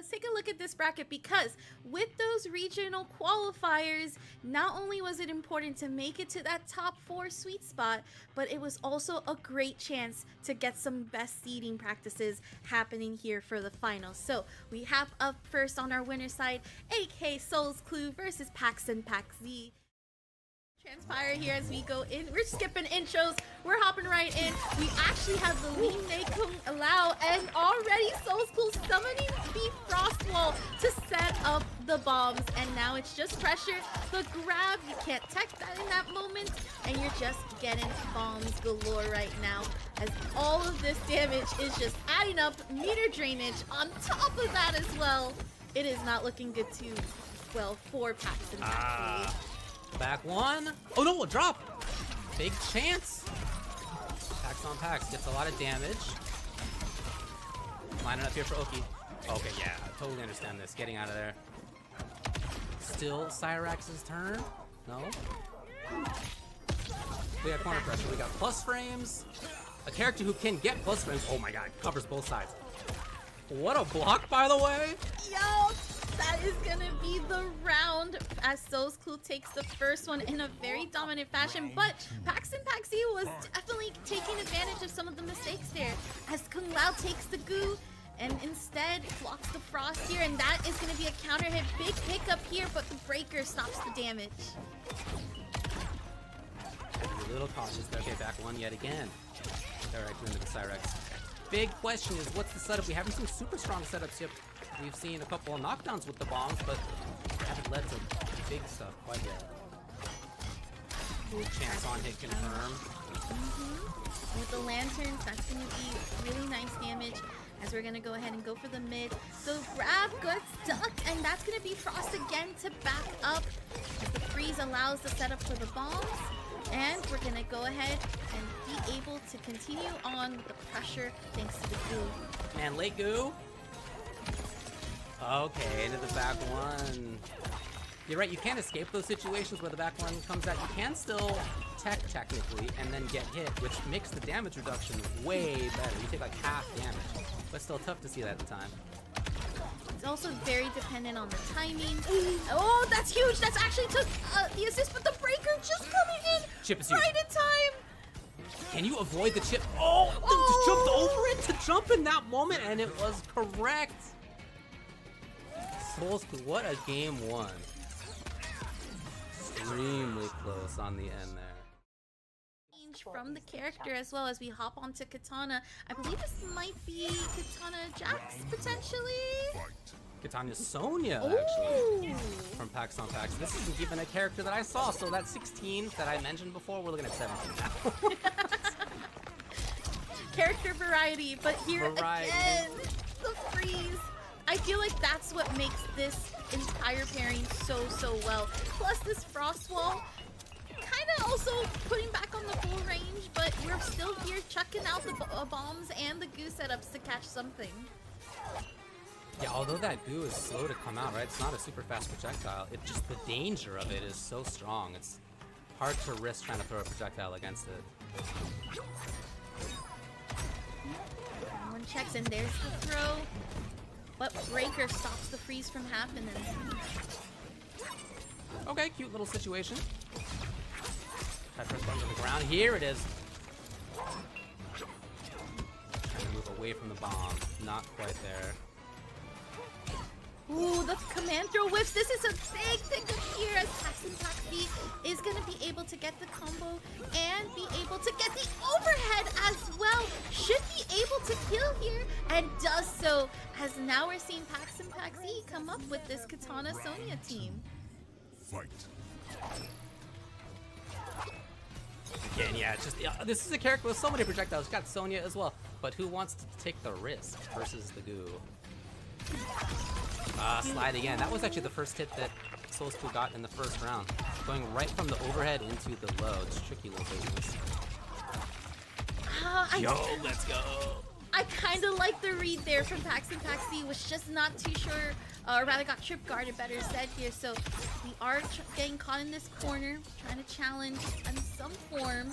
let's take a look at this bracket, because with those regional qualifiers, not only was it important to make it to that top 4 sweet spot, but it was also a great chance to get some best seeding practices happening here for the finals. So we have up first on our winner side, AK SoulsClue versus packzonpackz. Transpire here as we go in. We're skipping intros. We're hopping right in. We actually have the Lee Kung Allow, and already SoulsClue summoning the Frost Wall to set up the bombs. And now it's just pressure. The grab, you can't tech that in that moment, and you're just getting bombs galore right now. As all of this damage is just adding up, meter drainage on top of that as well. It is not looking good too well for packzonpackz. Back one. Oh no, a drop. Big chance. packzonpackz gets a lot of damage. Lining up here for Oki. Okay, yeah, I totally understand this. Getting out of there. Still Cyrax's turn. No. We got corner pressure. We got plus frames. A character who can get plus frames. Oh my god, covers both sides. What a block, by the way. Yo, that is gonna be the round as SoulsClue takes the first one in a very dominant fashion, but packzonpackz was definitely taking advantage of some of the mistakes there as Kung Lao takes the goo and instead blocks the frost here, and that is gonna be a counter hit. Big pickup here, but the breaker stops the damage. A little cautious there. Okay, back one yet again. Direct into the Cyrax. Big question is, what's the setup? We haven't seen super strong setups yet. We've seen a couple of knockdowns with the bombs, but haven't led to big stuff quite yet. Chance on hit confirmed. With the lanterns, that's going to be really nice damage as we're going to go ahead and go for the mid. So grab gets stuck, and that's going to be Frost again to back up as the freeze allows the setup for the bombs. And we're going to go ahead and be able to continue on the pressure thanks to the goo. Man, late goo. Okay, into the back one. You're right, you can't escape those situations where the back one comes out. You can still tech technically and then get hit, which makes the damage reduction way better. You take like half damage, but still tough to see that at the time. It's also very dependent on the timing. Oh, that's huge! That's actually took the assist, but the breaker just coming in Chip is right huge. in time. Can you avoid the chip? Oh, just jumped over it to jump in that moment, and it was correct. SoulsClue, what a game one. Extremely close on the end there. From the character as well as we hop onto Katana. I believe this might be Katana Jax potentially. Katana Sonya actually from packzonpackz. This isn't even a character that I saw, so that 16 that I mentioned before, we're looking at 17 now. Character variety, but here again, the freeze. I feel like that's what makes this entire pairing so well. Plus this frost wall, kind of also putting back on the full range, but we're still here chucking out the bombs and the goo setups to catch something. Yeah, although that goo is slow to come out, right? It's not a super fast projectile. It just, the danger of it is so strong. It's hard to risk trying to throw a projectile against it. One checks and there's the throw. But breaker stops the freeze from happening. Okay, cute little situation. Try to press button to the ground. Here it is. Trying to move away from the bomb. Not quite there. Ooh, the command throw whiffs. This is a big pickup here as packzonpackz is going to be able to get the combo and be able to get the overhead as well. Should be able to kill here and does so as now we're seeing packzonpackz come up with this Katana Sonya team. Fight. Again, yeah, it's just this is a character with so many projectiles. Got Sonya as well, but who wants to take the risk versus the goo? Slide again. That was actually the first hit that SoulsClue got in the first round. Going right from the overhead into the low. It's tricky little business. Let's go. I kind of like the read there from packzonpackz. Was just not too sure, or rather got trip guarded, better said here. So we are getting caught in this corner, trying to challenge in some form.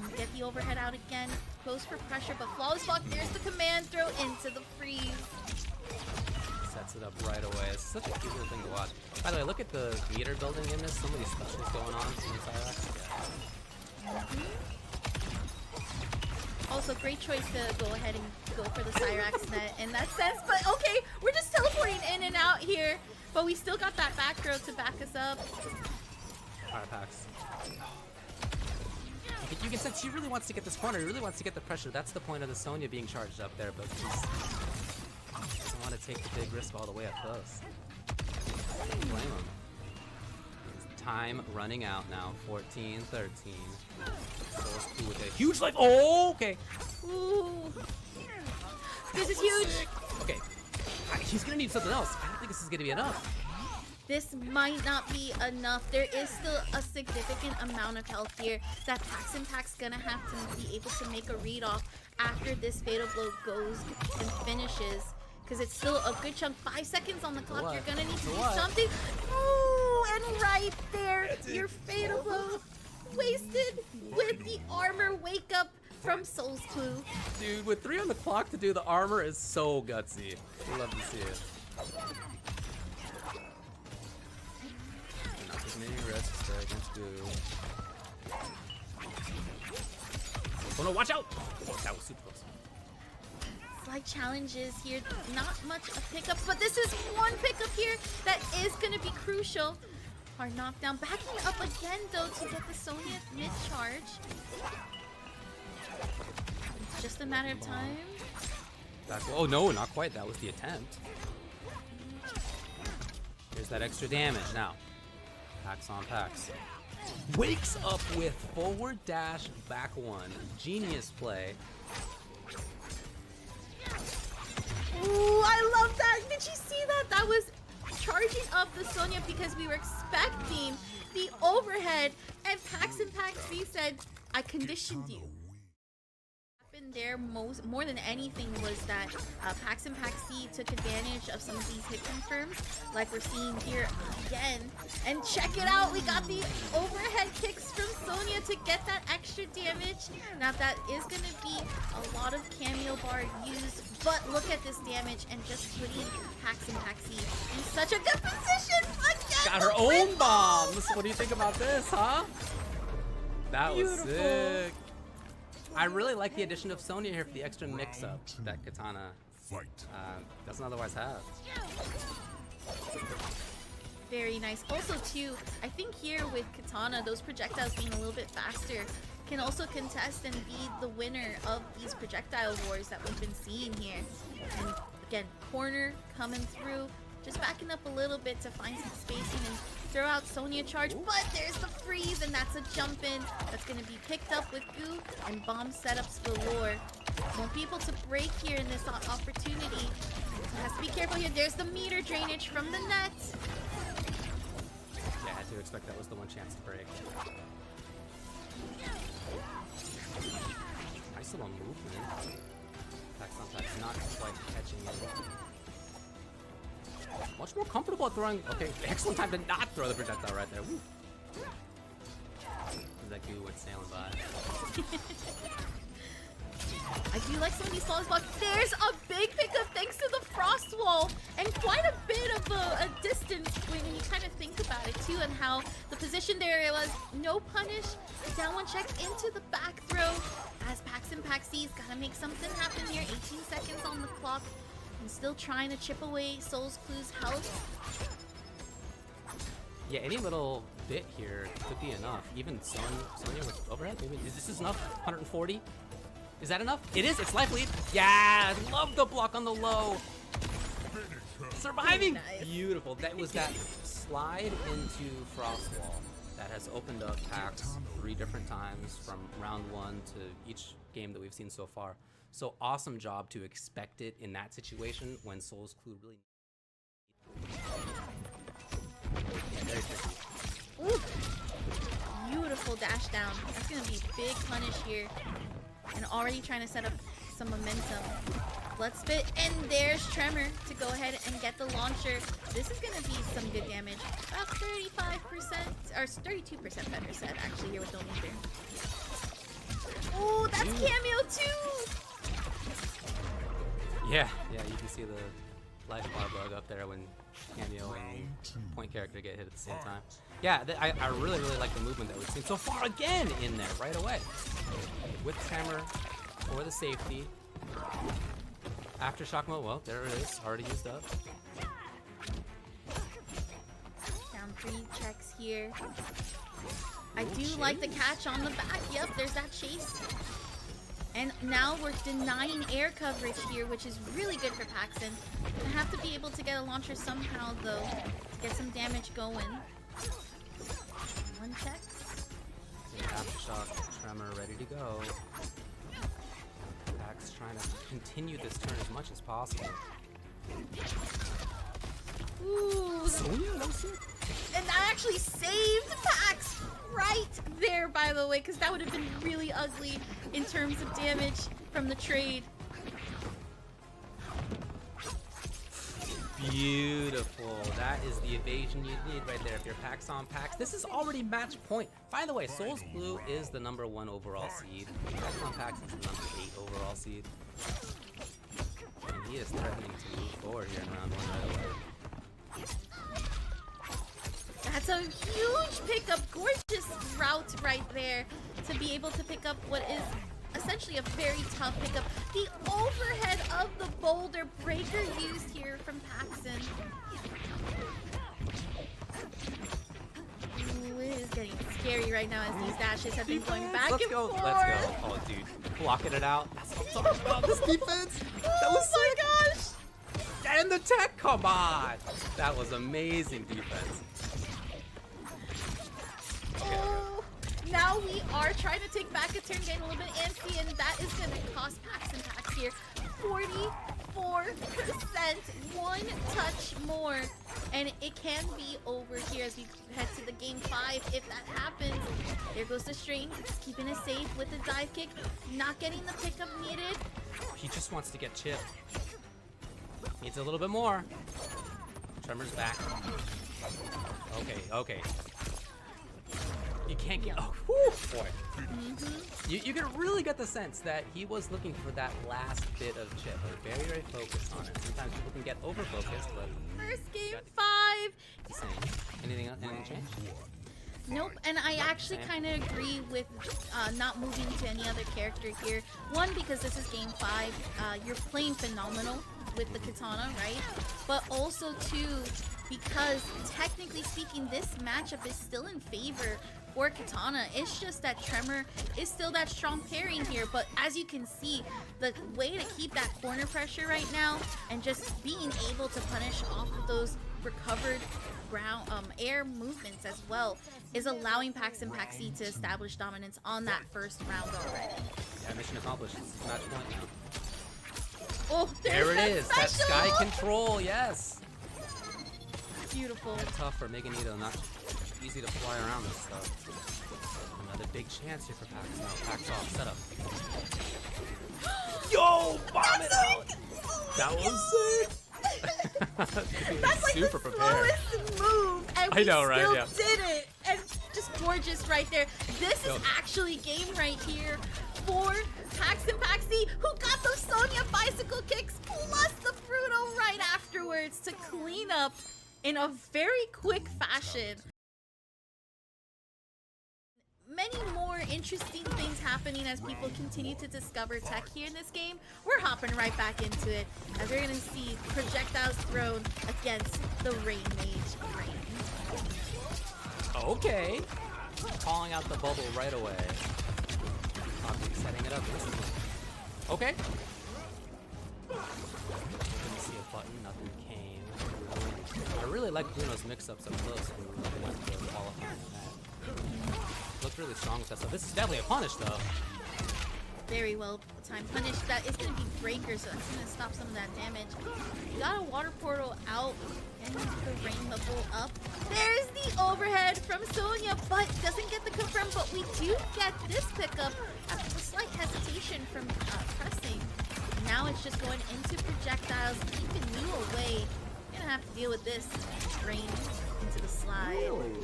And get the overhead out again. Close for pressure, but flawless block. There's the command throw into the freeze. such a cute little thing to watch. By the way, look at the meter building in this. So many specials going on in Cyrax. Also, great choice to go ahead and go for the Cyrax net in that sense. But okay, we're just teleporting in and out here. But we still got that back row to back us up. Alright, Pax. You can sense she really wants to get this corner. He really wants to get the pressure. That's the point of the Sonya being charged up there. But she doesn't want to take the big risk all the way up close. Can't blame him. Time running out now. 14, 13. SoulsClue with a huge life. Oh, okay. Ooh. This is huge. Okay. He's gonna need something else. I don't think this is gonna be enough. This might not be enough. There is still a significant amount of health here that packzonpackz gonna have to be able to make a read off after this fatal blow goes and finishes. Because it's still a good chunk. 5 seconds on the clock. You're gonna need to do something. Ooh, and right there, your fatal blow wasted with the armor wake up from SoulsClue. Dude, with 3 on the clock to do the armor is so gutsy. We love to see it. Not taking any risks there against Goo. Oh no, watch out! Oh, that was super close. Slight challenges here, not much of pickups, but this is one pickup here that is going to be crucial. Our knockdown backing up again though to get the Sonya mid-charge. It's just a matter of time. Oh no, not quite. That was the attempt. Here's that extra damage now. Packzonpackz wakes up with forward dash back one. Genius play. Ooh, I love that. Did you see that? That was charging up the Sonya because we were expecting the overhead, and packzonpackz said, I conditioned you. There more than anything was that packzonpackz took advantage of some of these hit confirms like we're seeing here again. And check it out, we got the overhead kicks from Sonya to get that extra damage. Now that is going to be a lot of cameo bar used, but look at this damage and just putting packzonpackz in such a good position again. Got her own bombs. What do you think about this, huh? That was sick. I really like the addition of Sonya here for the extra mix-up that Katana doesn't otherwise have. Very nice. Also, too, I think here with Katana, those projectiles being a little bit faster can also contest and be the winner of these projectile wars that we've been seeing here. And again, corner coming through, just backing up a little bit to find some spacing and throw out Sonya charge, but there's the freeze, and that's a jump in that's going to be picked up with Goo, and bomb setups galore. Won't be able to break here in this opportunity. So has to be careful here. There's the meter drainage from the net. Yeah, I had to expect that was the one chance to break. Nice little movement. Packzonpackz not quite catching it. Much more comfortable at throwing. Okay, excellent time to not throw the projectile right there. Woo. That Goo went sailing by. I do like some of these flawless blocks. There's a big pickup thanks to the frost wall, and quite a bit of a distance when you kind of think about it too, and how the position there was. No punish, down one check into the back throw as packzonpackz gotta make something happen here. 18 seconds on the clock. And still trying to chip away SoulsClue's health. Yeah, any little bit here could be enough. Even Sonya with overhead, maybe. Is this enough? 140? Is that enough? It is, it's life lead. Yeah, love the block on the low. Surviving! Nice. Beautiful. That was that slide into Frost Wall that has opened up packs 3 different times from round 1 to each game that we've seen so far. So awesome job to expect it in that situation when SoulsClue really. Yeah, very tricky. Ooh. Beautiful dash down. That's gonna be big punish here, and already trying to set up some momentum. Blood spit, and there's Tremor to go ahead and get the launcher. This is gonna be some good damage. About 35% or 32% better set actually here with the leader. Oh, that's cameo too. Yeah, you can see the life bar bug up there when Cameo and point character get hit at the same time. Yeah, I really like the movement that we've seen so far again in there right away. With Tremor for the safety. Aftershock mode, well, there it is, already used up. Down 3 checks here. I do like the catch on the back. Yep, there's that chase. And now we're denying air coverage here, which is really good for Paxson. Gonna have to be able to get a launcher somehow, though, to get some damage going. 1 check. Aftershock, Tremor ready to go. Pax trying to continue this turn as much as possible. Ooh. And that actually saved Pax right there, by the way, because that would have been really ugly in terms of damage from the trade. Beautiful. That is the evasion you need right there if you're packzonpackz. This is already match point. By the way, SoulsClue is the #1 overall seed. packzonpackz is the #8 overall seed. And he is threatening to move forward here in round 1 right away. That's a huge pickup. Gorgeous route right there to be able to pick up what is essentially a very tough pickup. The overhead of the boulder breaker used here from Paxson. Ooh, it is getting scary right now as these dashes have been going back and forth. Let's go. Oh, dude. Blocking it out. That's what I'm talking about. This defense. That was oh my gosh. And the tech, come on. That was amazing defense. Oh, now we are trying to take back a turn, getting a little bit antsy, and that is going to cost packzonpackz here 44%, 1 touch more, and it can be over here as we head to the game 5 if that happens. There goes the string, keeping it safe with the dive kick, not getting the pickup needed. He just wants to get chipped. Needs a little bit more. Tremor's back. Okay. You can't get. Oh, whew, boy. You can really get the sense that he was looking for that last bit of chip. They're very focused on it. Sometimes people can get over focused, but. First game 5. Anything else? Anything change? Nope, and I actually kind of agree with not moving to any other character here. 1, because this is game 5. You're playing phenomenal with the katana, right? But also 2, because technically speaking, this matchup is still in favor for katana. It's just that Tremor is still that strong pairing here, but as you can see, the way to keep that corner pressure right now and just being able to punish off of those recovered ground air movements as well is allowing packzonpackz to establish dominance on that first round already. Yeah, mission accomplished. It's match point now. Oh, there it is. Special. That sky control, yes. Beautiful. That's tough for Magneto, not easy to fly around this stuff. Another big chance here for Pax now. Pax off, set up. Yo, bomb it out! That was sick! That's like super the prepared. slowest move, and we know, right? still Yeah. did it. And just gorgeous right there. This is actually game right here for packzonpackz, who got those Sonya bicycle kicks plus the Fruto right afterwards to clean up in a very quick fashion. Many more interesting things happening as people continue to discover tech here in this game. We're hopping right back into it as we're gonna see projectiles thrown against the Rain Mage Rain. Okay. Calling out the bubble right away. Komp setting it up. Okay. Didn't see a button, nothing came. I really like Bruno's mix-ups up close when we went to the qualifying match. Looked really strong with that stuff. This is definitely a punish though. Very well timed punish. That is going to be breaker, so that's going to stop some of that damage. You got a water portal out and the rain bubble up. There's the overhead from Sonya, but doesn't get the confirm. But we do get this pickup after a slight hesitation from pressing. Now it's just going into projectiles, keeping you away. You're going to have to deal with this rain into the slide. Really?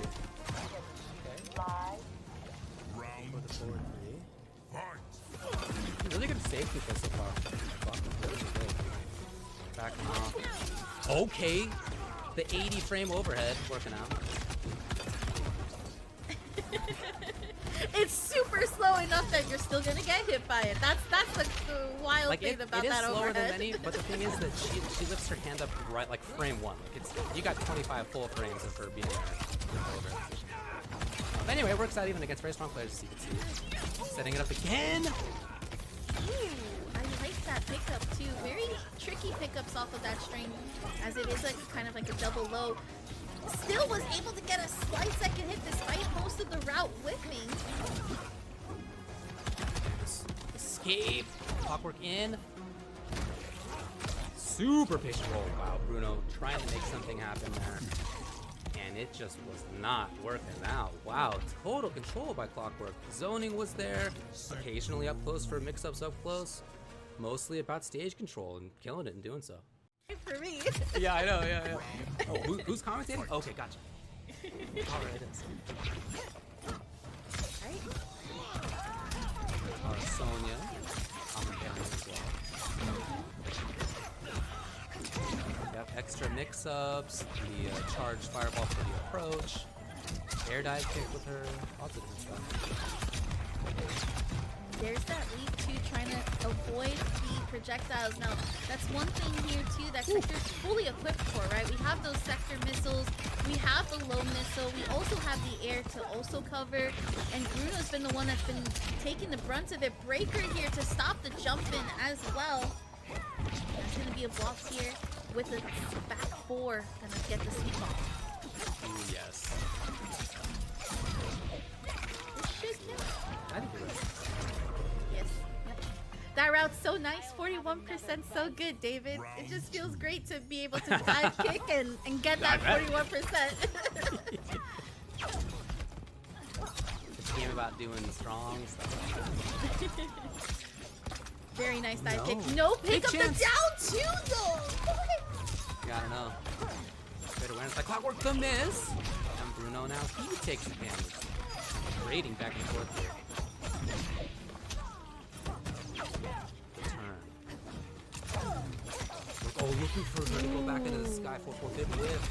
Really good safety so far. Backing off. Okay. The 80 frame overhead working out. It's super slow enough that you're still gonna get hit by it. That's the wild thing about that overhead. It is slower than many, but the thing is that she lifts her hand up right like frame 1. Like you got 25 full frames of her being there. But anyway, it works out even against very strong players, as you can see. Setting it up again. Ooh, I like that pickup too. Very tricky pickups off of that string, as it is kind of like a double low. Still was able to get a slight second hit despite most of the route whipping. Escape. Clockwerk in. Super patient roll. Wow, Bruno trying to make something happen there. And it just was not working out. Wow, total control by Clockwerk. Zoning was there. Occasionally up close for mix-ups up close. Mostly about stage control and killing it in doing so. For me. Yeah, I know, yeah. Oh, who's commentating? Okay, gotcha. Alright, it is. Right? Sonya commentating as well. Yep, extra mix-ups, the charged fireball for the approach, air dive kick with her, lots of different stuff. There's that lead too, trying to avoid the projectiles. Now, that's one thing here too that Sector's fully equipped for, right? We have those sector missiles, we have the low missile, we also have the air to also cover, and Bruno's been the one that's been taking the brunt of it. Breaker here to stop the jump in as well. That's gonna be a block here with a back 4, gonna get the sweet ball. Ooh, yes. This should kill. I think you're right. Yes. Yep. That route's so nice, 41%, so good, David. It just feels great to be able to dive kick and get that 41%. It's a game about doing strong stuff. Very nice dive kick. No pick up the down two though. You gotta know. Great awareness by Clockwerk, the miss. And Bruno now, he takes advantage. Raiding back and forth here. Oh, looking for her to go back into the sky 4-4-50 whip.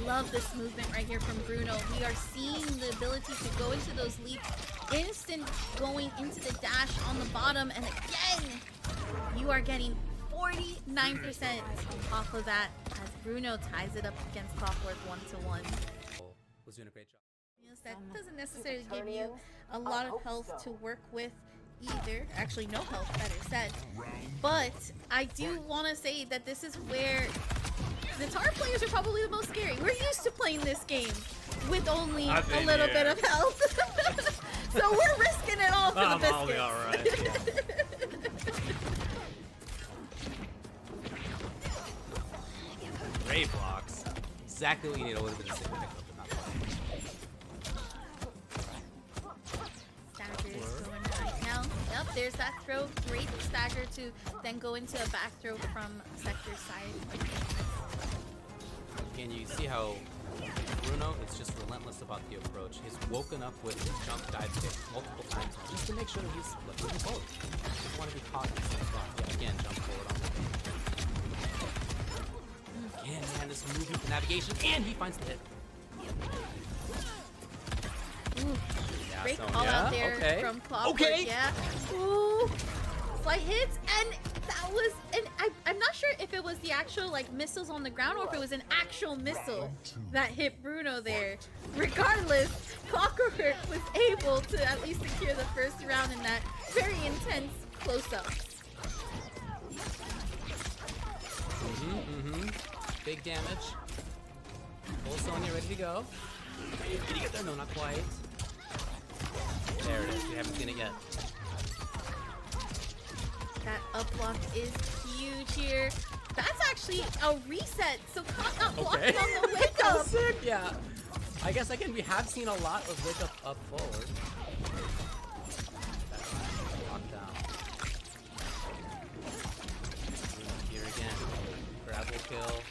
Love this movement right here from Bruno. We are seeing the ability to go into those leaps. Instant going into the dash on the bottom. And again, you are getting 49% off of that as Bruno ties it up against Clockwerk 1-1. Was doing a great job. That doesn't necessarily give you a lot of health to work with either. Actually, no health, better said. But I do want to say that this is where the Tar players are probably the most scary. We're used to playing this game with only a little bit of health. So we're risking it all for the biscuits. I'll be alright, yeah. Great blocks. Exactly what you need, a little bit of signal pickup, but not quite. Staggers going right now. Yep, there's that throw. Great stagger to then go into a back throw from Sector's side. Again, you see how Bruno is just relentless about the approach. He's woken up with his jump dive kick multiple times just to make sure that he's moving forward. He doesn't want to be caught in the same spot. Yeah, again, jump forward on that. Again, man, this movement navigation, and he finds the hit. Ooh, Yeah, great so, call out there from Clockwerk. Yeah. Ooh, slight hits, and that was, and I'm not sure if it was the actual like missiles on the ground or if it was an actual missile that hit Bruno there. Regardless, Clockwerk was able to at least secure the first round in that very intense close-up. Big damage. Full Sonya ready to go. Did he get there? No, not quite. There it is. We haven't seen it yet. That up block is huge here. That's actually a reset, so Komp not blocking on the wake up. Sick, yeah. I guess again we have seen a lot of wake up forward. Locked down. Here again. Grab will kill.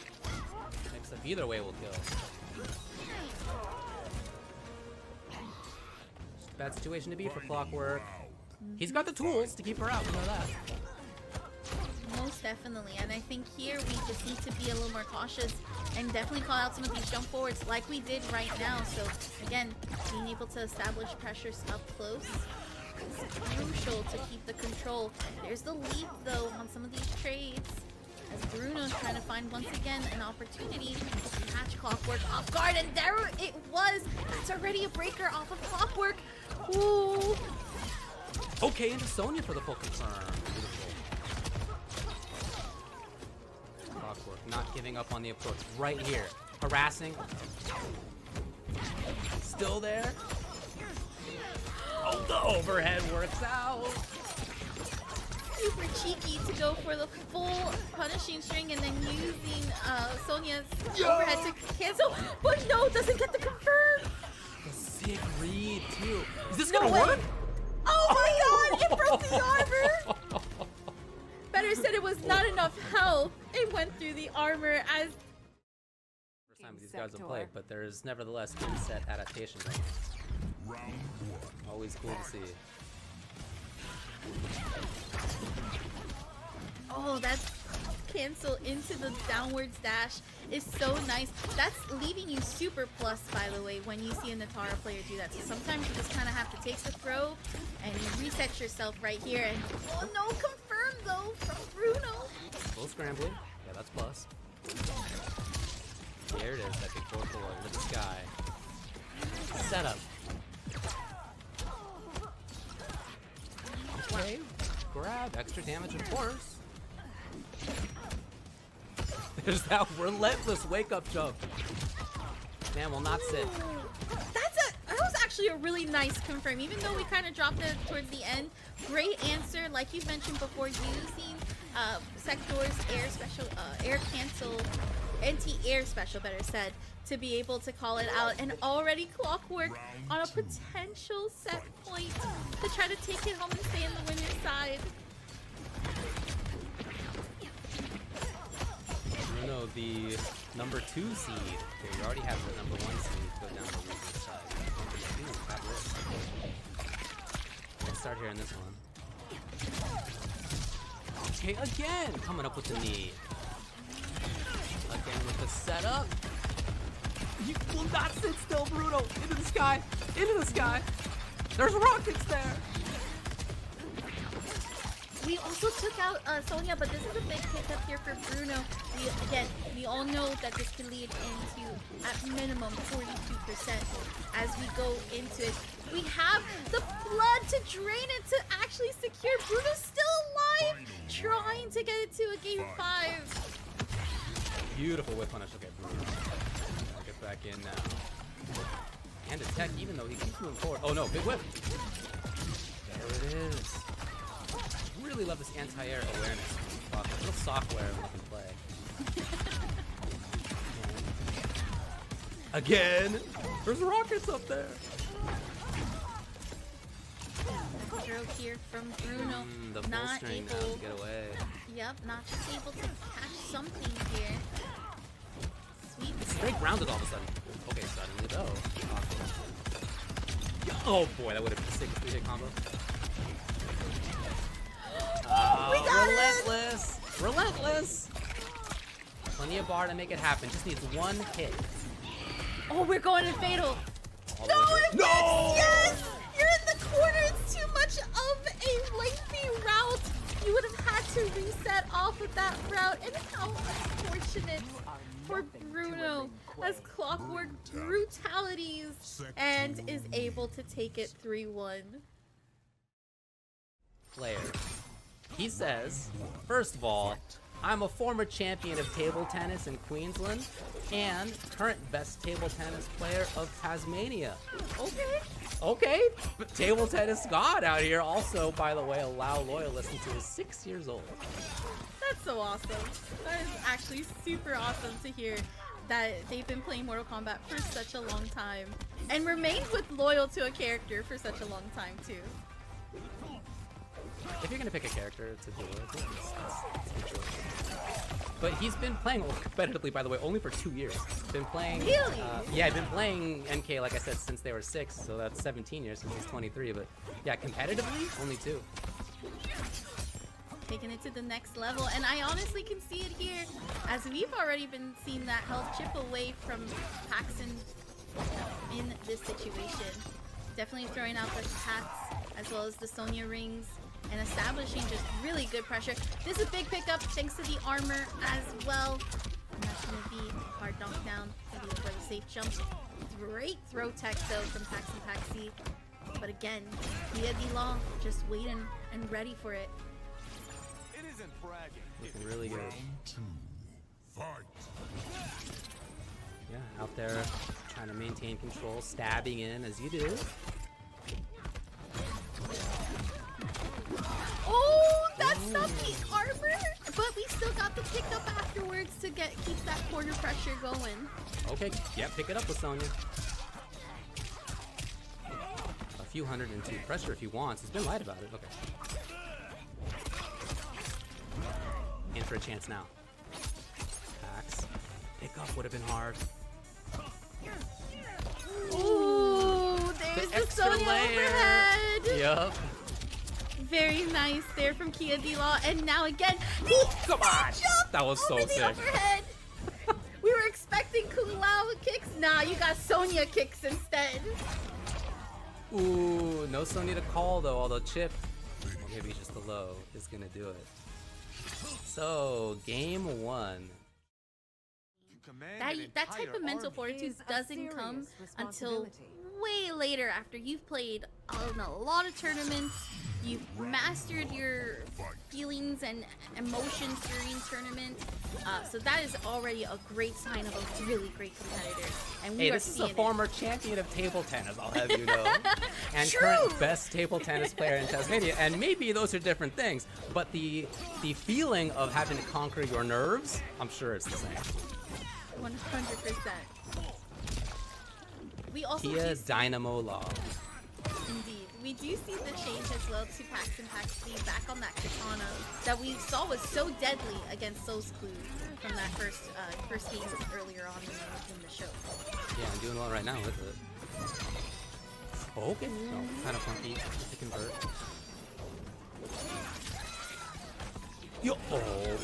Mix up either way will kill. Bad situation to be for Clockwerk. He's got the tools to keep her out, we know that. Most Definitely, and I think here we just need to be a little more cautious and definitely call out some of these jump forwards like we did right now. So again, being able to establish pressures up close is crucial to keep the control. There's the lead though on some of these trades as Bruno's trying to find once again an opportunity to catch Clockwerk off guard, and there it was. That's already a breaker off of Clockwerk. Ooh. Okay, into Sonya for the full confirm. Clockwerk not giving up on the approach right here. Harassing. Still there. Oh, the overhead works out. Super cheeky to go for the full punishing string and then using Sonya's overhead to cancel. But no, doesn't get the confirm. The sick read too. Is this No gonna way. work? Oh my god, it broke the armor. Better said it was not enough health. It went through the armor as... First time these guys have played, but there is nevertheless good set adaptation going on. Round one. Always cool to see. Oh, that's cancel into the downwards dash is so nice. That's leaving you super plus, by the way, when you see a Natara player do that. So sometimes you just kind of have to take the throw and you reset yourself right here. And oh no, confirm though from Bruno. Full scrambling. Yeah, that's plus. There it is, that big 4-4 into the sky. Setup. Okay, grab, extra damage, of course. There's that relentless wake-up jump. Man will not sit. That was actually a really nice confirm, even though we kind of dropped it towards the end. Great answer, like you mentioned before, using Sector's air special, air cancel, anti-air special, better said, to be able to call it out. And already Clockwerk on a potential set point to try to take it home and stay in the winner's side. Bruno, the number 2 seed. Okay, we already have the number 1 seed go down to the winner's side. Number 2, that risk. Let's start here in this one. Okay, again! Coming up with the knee. Again with the setup. You will not sit still, Bruno! Into the sky! Into the sky! There's rockets there! We also took out Sonya, but this is a big pickup here for Bruno. We all know that this can lead into, at minimum, 42% as we go into it. We have the blood to drain it to actually secure. Bruno's still alive, trying to get it to a game 5. Beautiful whip punish. Okay, Bruno. I'll get back in now. And a tech, even though he keeps moving forward. Oh no, big whip! There it is. Really love this anti-air awareness. Wow, a little software we can play. Again! There's rockets up there! Throw here from Bruno. The full not string now able. to get away. Yep, not just able to catch something here. Sweet. It's straight grounded all of a sudden. Okay, suddenly though. Oh boy, that would have been a sick 3-hit combo. We got relentless! Relentless! Plenty of bar to make it happen. Just needs one hit. Oh, we're going to fatal. All No, the way it through. works! Yes! You're in the corner. It's too much of a lengthy route. You would have had to reset off of that route. And how unfortunate for Bruno as Clockwerk brutalities and is able to take it 3-1. Player. He says, first of all, I'm a former champion of table tennis in Queensland and current best table tennis player of Tasmania. Okay. Okay, but table tennis god out here. Also, by the way, a WoW loyalist until he's 6 years old. That's so awesome. That is actually super awesome to hear that they've been playing Mortal Kombat for such a long time and remained loyal to a character for such a long time too. If you're gonna pick a character to do it, it's good choice. But he's been playing competitively, by the way, only for 2 years. Been playing. Really? Yeah, I've been playing MK, like I said, since they were 6, so that's 17 years since he's 23. But yeah, competitively, only 2. taking it to the next level. And I honestly can see it here, as we've already been seeing that health chip away from Paxson in this situation. Definitely throwing out the hats as well as the Sonya rings and establishing just really good pressure. This is a big pickup thanks to the armor as well. And that's going to be a hard knockdown. Maybe for the safe jump. Great throw tech though from packzonpackz. But again, Kia D-Law just waiting and ready for it. It isn't bragging. Looking really good. Round 2. Fight. Yeah, out there trying to maintain control, stabbing in as you do. Oh, that's not the armor, but we still got the pickup afterwards to keep that corner pressure going. Okay, yeah, pick it up with Sonya. A few hundred into pressure if he wants. He's been light about it. Okay. In for a chance now. Pax. Pick up would have been hard. Ooh, there's the extra Sonya overhead. Yup. Very nice there from Kia D-Law, and now again, Come on! That was so over the sick. overhead. We were expecting Kung Lao kicks. Nah, you got Sonya kicks instead. Ooh, no Sonya to call though, although Chip, or maybe just the low, is gonna do it. So, game 1. That type of mental fortitude doesn't come until way later, after you've played in a lot of tournaments, you've mastered your feelings and emotions during tournaments. So that is already a great sign of a really great competitor. And we Hey, are this is a seeing former champion of table tennis, I'll have you know. And True. current best table tennis player in Tasmania. And maybe those are different things, but the feeling of having to conquer your nerves, I'm sure it's the same. 100%. We also Kia do see, Dynamo Law. indeed, we do see the change as well to packzonpackz back on that katana that we saw was so deadly against SoulsClue from that first game earlier on in the show. Yeah, I'm doing well right now with it. Oh, okay. No, kind of funky to convert. Yo! Oh.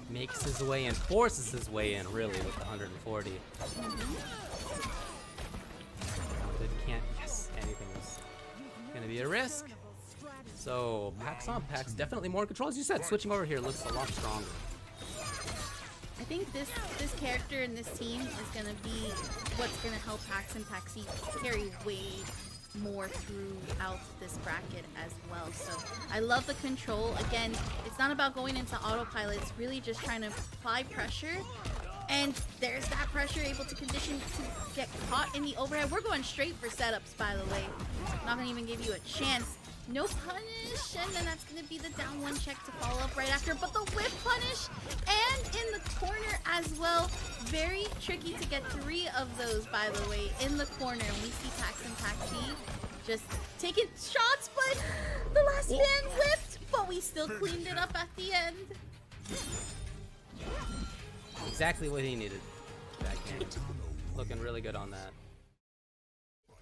Makes his way in, forces his way in, really, with the 140. Can't, yes, anything was gonna be a risk. So, packzonpackz definitely more in control. As you said, switching over here looks a lot stronger. I think this character and this team is gonna be what's gonna help packzonpackz carry way more throughout this bracket as well. So I love the control. Again, it's not about going into autopilot, it's really just trying to apply pressure. And there's that pressure able to condition to get caught in the overhead. We're going straight for setups, by the way. Not gonna even give you a chance. No punish, and then that's gonna be the down one check to follow up right after. But the whip punish, and in the corner as well. Very tricky to get 3 of those, by the way, in the corner. And we see packzonpackz just taking shots, but the last man whipped. But we still cleaned it up at the end. Exactly what he needed. Backhand. Looking really good on that.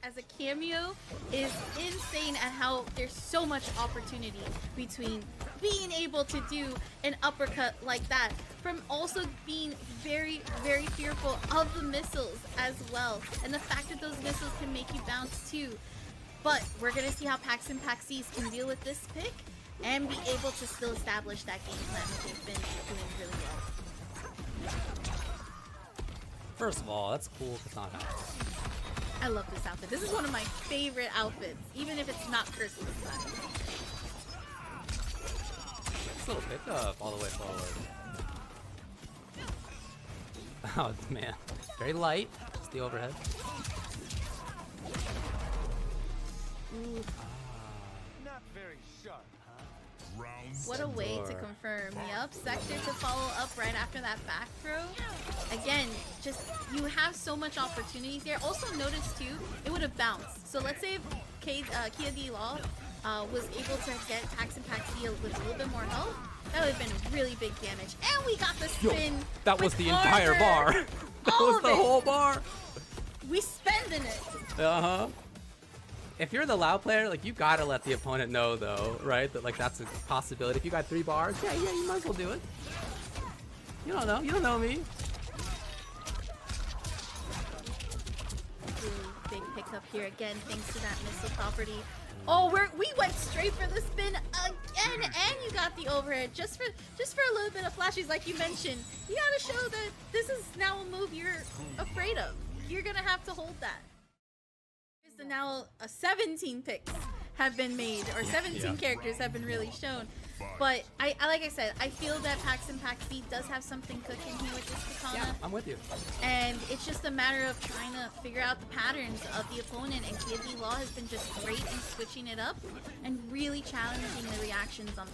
As a cameo is insane at how there's so much opportunity between being able to do an uppercut like that, from also being very, very fearful of the missiles as well, and the fact that those missiles can make you bounce too. But we're gonna see how packzonpackz can deal with this pick and be able to still establish that game plan that they've been doing really well. First of all, that's cool katana. I love this outfit. This is one of my favorite outfits, even if it's not Christmas time. This little pickup all the way forward. Oh man, very light. Just the overhead. Ooh, Not very sharp, huh? Round what a way to confirm. Yup, sector to follow up right after that back throw. Again, just you have so much opportunities here. Also notice too, it would have bounced. So let's say if Kia D-Law was able to get packzonpackz with a little bit more health, that would have been really big damage. And we got the spin. That was with the entire armor. bar. That All was of the it. whole bar. We spending it. Uh-huh. if you're the Lao player, like, you gotta let the opponent know, though, right? That, like, that's a possibility. If you got 3 bars, yeah, you might as well do it. You don't know. You don't know me. Ooh, big pickup here again, thanks to that missile property. Oh, we went straight for the spin again, and you got the overhead just for a little bit of flashes, like you mentioned. You gotta show that this is now a move you're afraid of. You're gonna have to hold that. So now 17 picks have been made, or 17 characters have been really shown. But I like I said, I feel that packzonpackz does have something cooking here with this katana. Yeah, I'm with you. And it's just a matter of trying to figure out the patterns of the opponent, and Kid Law has been just great in switching it up and really challenging the reactions on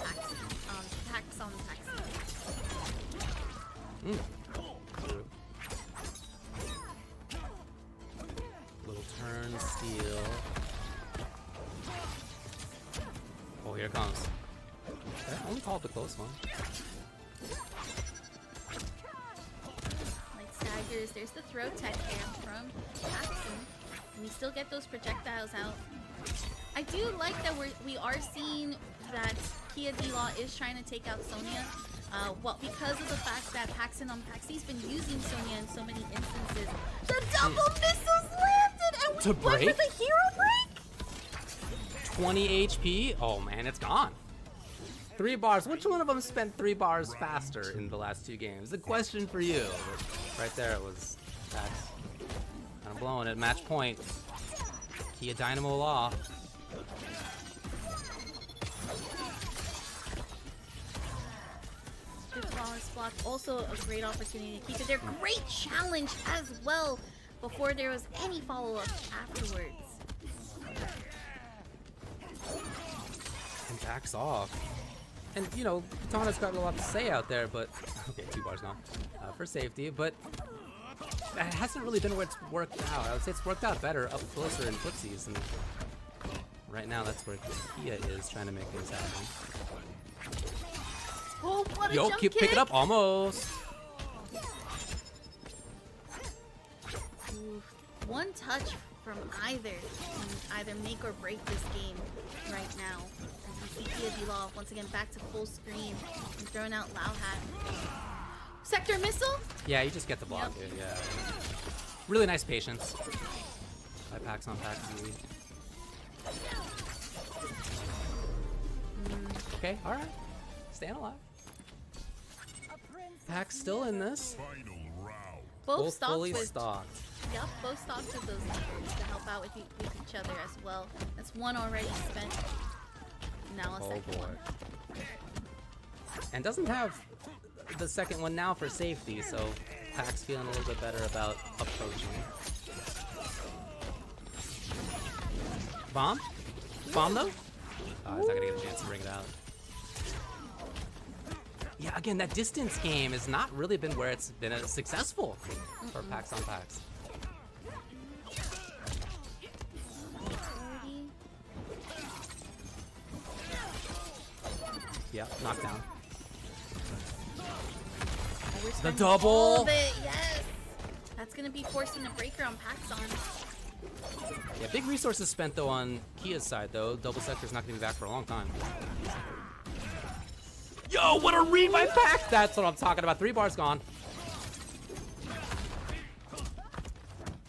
packzonpackz. Little turn steal. Oh, here it comes. Okay, only called the close one. Like staggers, there's the throw tech here from Paxson. And we still get those projectiles out. I do like that we are seeing that Kia D-Law is trying to take out Sonya. Well, because of the fact that packzonpackz's been using Sonya in so many instances. The double missiles landed, and To what break? with a hero break? 20 HP? Oh man, it's gone. 3 bars. Which one of them spent 3 bars faster in the last 2 games? The question for you. But right there it was Pax. Kind of blowing it. Match point. Kia Dynamo Law. Good flawless block. Also a great opportunity to keep it there. Great challenge as well before there was any follow-up afterwards. And Pax off. And, you know, Katana's got a lot to say out there, but... Okay, 2 bars now. For safety, but... That hasn't really been where it's worked out. I would say it's worked out better up closer in footsies, and... Right now, that's where Kia is trying to make things happen. Oh, what a Yo, jump pick kick. it up, almost! Ooh, one touch from either can either make or break this game right now. As we see Kia D-Law once again back to full screen and throwing out Lao Hat. Sector missile? Yeah, you just get the block, dude, yeah. Really nice patience. By packzonpackz. Okay, alright. Staying alive. Pack's still in this. Final round. Both stocks fully with stocked. Yep, both stocks with those leaders to help out with each other as well. That's one already spent. Now a second one. And doesn't have the second one now for safety, so Pack's feeling a little bit better about approaching. Bomb? Bomb though? Oh, he's not gonna get a chance to bring it out. Yeah, again, that distance game has not really been where it's been successful for packzonpackz. Yeah, knockdown. The double! All of it, yes! That's gonna be forcing a breaker on Paxon. Yeah, big resources spent though on Kia's side though. Double sector's not gonna be back for a long time. Yo, what a read by Pack! That's what I'm talking about. 3 bars gone.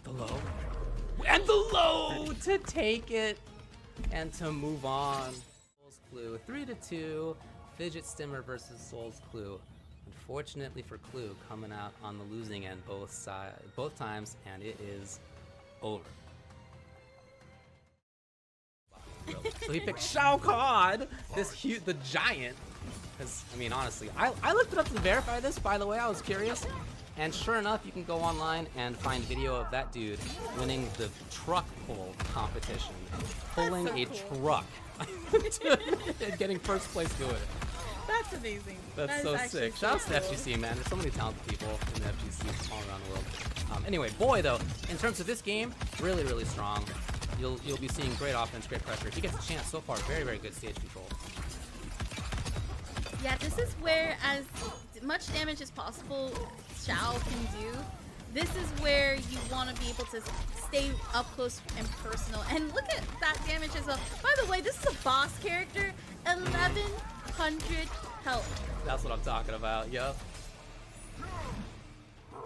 The low. And the low to take it and to move on. SoulsClue 3-2. Fidget-stimmer versus SoulsClue. Unfortunately for Clue, coming out on the losing end both times, and it is over. So he picked Shao Kahn, the giant. Because, I mean, honestly, I looked it up to verify this, by the way, I was curious. And sure enough, you can go online and find video of that dude winning the truck pull competition. Pulling so a cool. truck. And getting first place doing it. That's amazing. That's That is so actually sick. so Shout out to the cool. FGC, man. There's so many talented people in the FGC all around the world. Anyway, boy, though, in terms of this game, really, really strong. You'll be seeing great offense, great pressure. If he gets a chance so far, very, very good stage control. Yeah, this is where as much damage as possible Xiao can do This is where you want to be able to stay up close and personal. And look at that damage as well. By the way, this is a boss character, 1100 health. That's what I'm talking about, yup.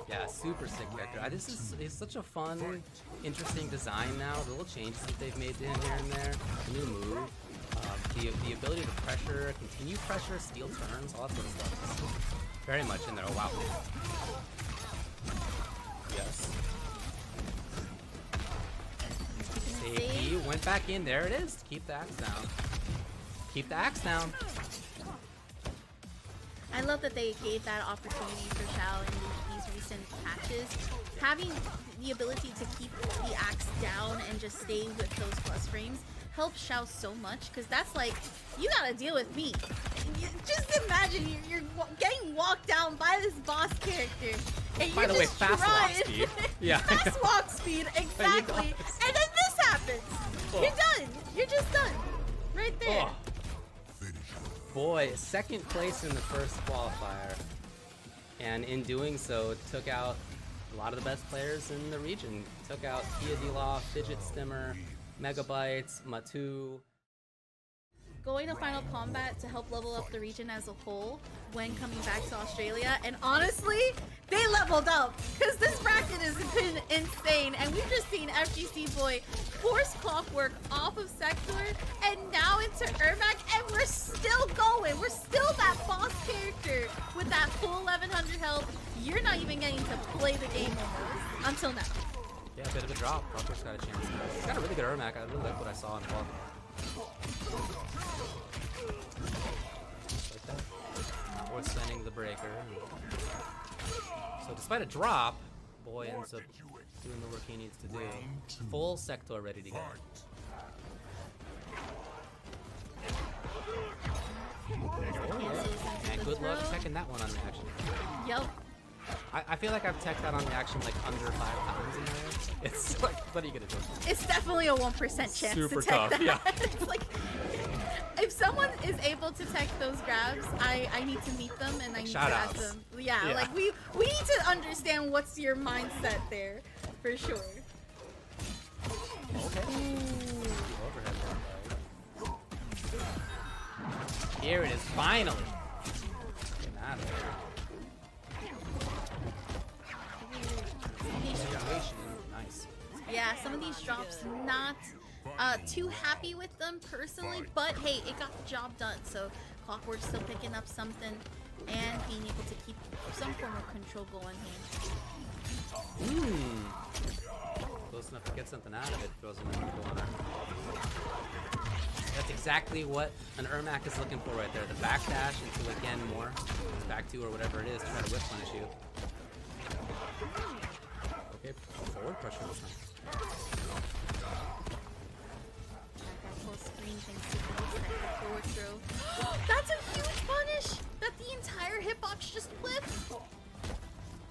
Yeah, super sick character. This is it's such a fun, interesting design now. The little changes that they've made to him here and there. The new move. The ability to pressure, continue pressure, steal turns, all that sort of stuff. Is very much in there. Oh, wow. Yes. Safety went back in. There it is. Keep the axe down. Keep the axe down. I love that they gave that opportunity for Xiao in these recent patches. Having the ability to keep the axe down and just stay with those plus frames helps Xiao so much, because that's like, you gotta deal with me. Just imagine you're getting walked down by this boss character, and By you're the way, just fast trying. walk speed. Yeah. Fast walk speed, exactly. And then this happens. Oh. You're done. You're just done. Right there. Oh. Boy, second place in the first qualifier, and in doing so, took out a lot of the best players in the region. Took out Kia D-Law, fidget-stimmer, Megabytes, Matu. Going to Final Kombat to help level up the region as a whole when coming back to Australia, and honestly, they leveled up, because this bracket has been insane, and we've just seen FGCBOY force Clockwerk off of Sector and now into Ermac, and we're still going. We're still that boss character with that full 1100 health. You're not even getting to play the game almost until now. Yeah, a bit of a drop. Clockwerk's got a chance now. He's got a really good Ermac. I really like what I saw in qualifier. Like that. Not worth spending the breaker. So despite a drop, Boy ends up doing the work he needs to do. Full sector ready to go. Oh, yeah. And good luck checking that one on the action. Yup. I feel like I've teched that on the action like under 5 times in there. It's like, what are you gonna do? It's definitely a 1% chance Super to tech tough, that. yeah. It's like, if someone is able to tech those grabs, I need to meet them and I need to ask them. Yeah, like we need to understand what's your mindset there, for sure. Okay. Overhead one, here it is, finally. Getting out of there. Nice. Yeah, some of these drops not too happy with them personally, but hey, it got the job done. So Clockwerk's still picking up something and being able to keep some form of control going here. Close enough to get something out of it. Throws him in the corner. That's exactly what an Ermac is looking for right there. The backdash into, again, more back two or whatever it is to try to whip punish you. Okay, forward pressure this time. That full screen thing, that forward throw. That's a huge punish that the entire hitbox just flipped.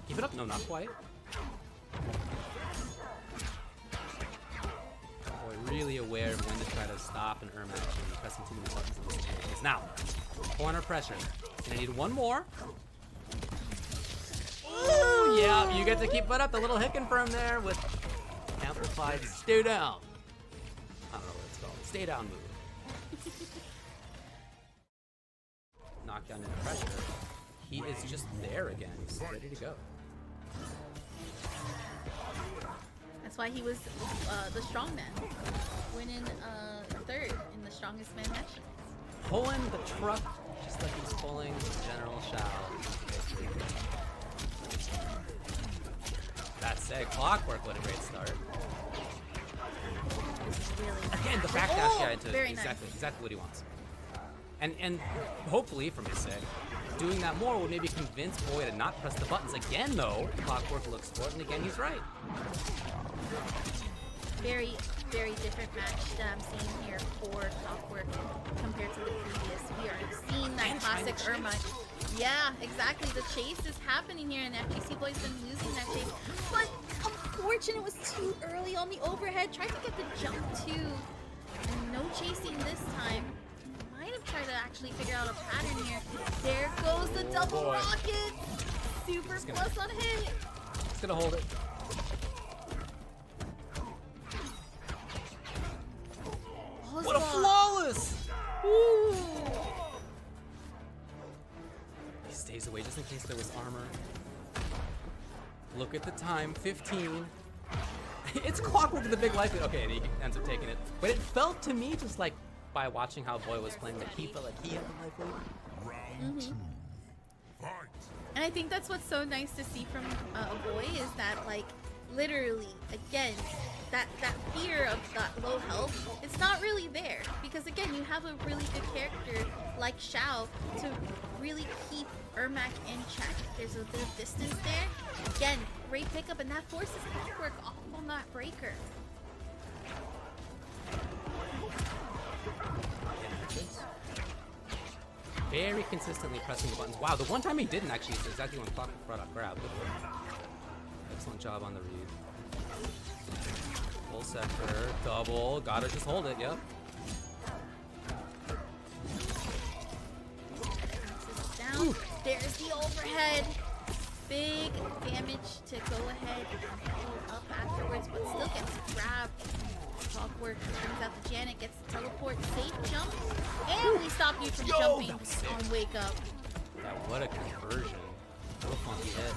Keep it up. No, not quite. Boy, really aware of when to try to stop an Ermac and pressing too many buttons on this game. It's now. Corner pressure. Gonna need one more. Ooh, yeah, you get to keep it up. The little hick confirm there with amplified stay down. I don't know what it's called. Stay down move. Knockdown into pressure. He is just there again. He's ready to go. That's why he was the strongman, winning third in the strongest man match. Pulling the truck just like he's pulling General Shao. That said, Clockwerk, what a great start. Really Again, the backdash guy into very exactly what he wants. And hopefully, from his sake, doing that more would maybe convince Boy to not press the buttons again, though. Clockwerk looks for it, and again, he's right. Very, very different match that I'm seeing here for Clockwerk compared to the previous. We are seeing that classic Ermac. Yeah, exactly. The chase is happening here, and FGCBOY's been losing that chase. But unfortunately, it was too early on the overhead. Tried to get the jump too, and no chasing this time. Might have tried to actually figure out a pattern here. There goes the double rocket. Super plus on hit. It's gonna hold it. What a flawless! Ooh. He stays away just in case there was armor. Look at the time, 15. It's Clockwerk with a big life lead. Okay, and he ends up taking it. But it felt to me, just like by watching how Boy was playing, that he felt like he had the life lead. Round 2. Fight. And I think that's what's so nice to see from a Boy is that, like, literally, again, that fear of that low health, it's not really there. Because, again, you have a really good character like Xiao to really keep Ermac in check. There's a bit of distance there. Again, great pickup, and that forces Clockwerk off on that breaker. Very consistently pressing the buttons. Wow, the one time he didn't actually is exactly when Clockwerk brought up grab. Excellent job on the read. Full sector, double, gotta just hold it, yep. Down. Ooh. There's the overhead. Big damage to go ahead and pull up afterwards, but still gets grabbed. Clockwerk brings out the Janet, gets the teleport, safe jump, and we stop you from jumping on wake up. Yeah, what a conversion. What a funky hit.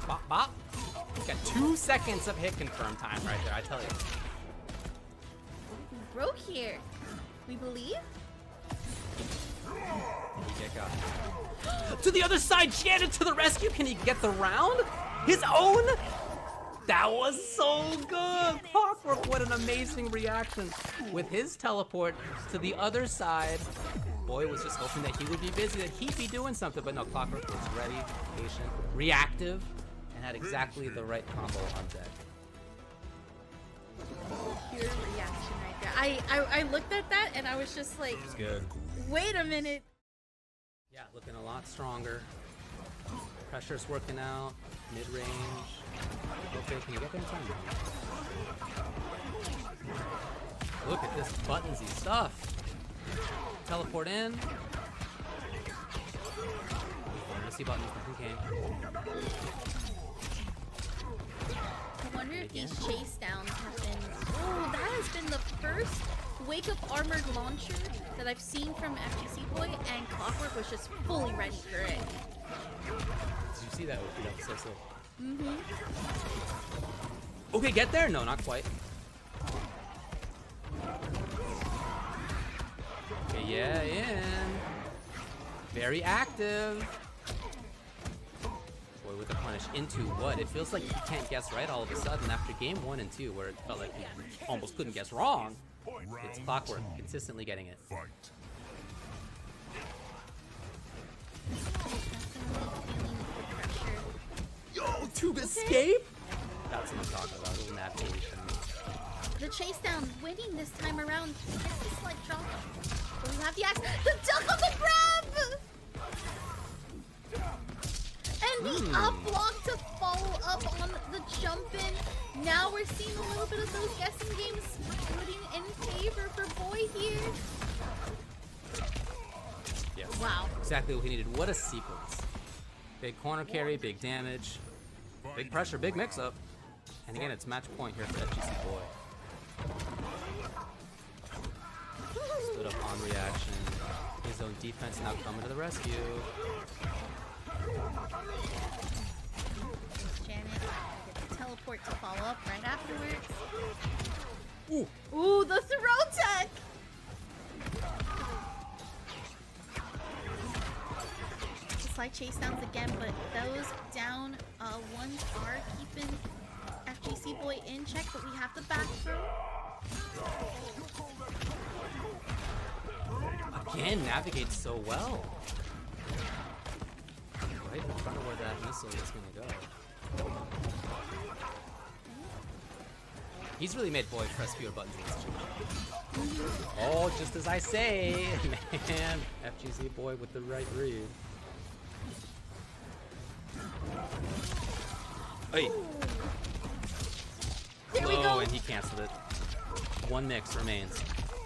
Bop, bop. Got 2 seconds of hit confirm time right there, I tell you. We broke here. We believe? To the other side, Janet to the rescue. Can he get the round? His own? That was so good. Clockwerk, what an amazing reaction with his teleport to the other side. Boy was just hoping that he would be busy, that he'd be doing something, but no, Clockwerk was ready, patient, reactive, and had exactly the right combo on deck. Pure reaction right there. I looked at that and I was just like, It's good. wait a minute. Yeah, looking a lot stronger. Pressure's working out. Mid-range. Okay, can you get there in time? Look at this buttonsy stuff. Teleport in. See buttons. Okay. I wonder if these chase downs have been. Oh, that has been the first wake up armored launcher that I've seen from FGCBOY, and Clockwerk was just fully ready for it. Did you see that? That was so sick. Okay, get there? No, not quite. Okay, yeah, in. Very active. Boy, with the punish into what? It feels like you can't guess right all of a sudden after game 1 and 2, where it felt like you almost couldn't guess wrong. It's Clockwerk consistently getting it. Fight. Yo, tube escape? That's what I'm talking about, a little navigation. The chase down winning this time around. This is like jump. We have the axe. The duck on the grab! And the up block to follow up on the jump in. Now we're seeing a little bit of those guessing games putting in favor for Boy here. Yes. Wow. Exactly what he needed. What a sequence. Big corner carry, big damage, big pressure, big mix-up. And again, it's match point here for FGCBOY. Stood up on reaction. His own defense now coming to the rescue. Janet gets a teleport to follow up right afterwards. Ooh. Ooh, the throw tech! Slight chase downs again, but those down ones are keeping FGCBOY in check, but we have the back throw. Again, navigates so well. Right in front of where that missile is gonna go. He's really made Boy press fewer buttons in this game. Oh, just as I say, man. FGCBOY with the right read. Hey. There we go. And he canceled it. One mix remains.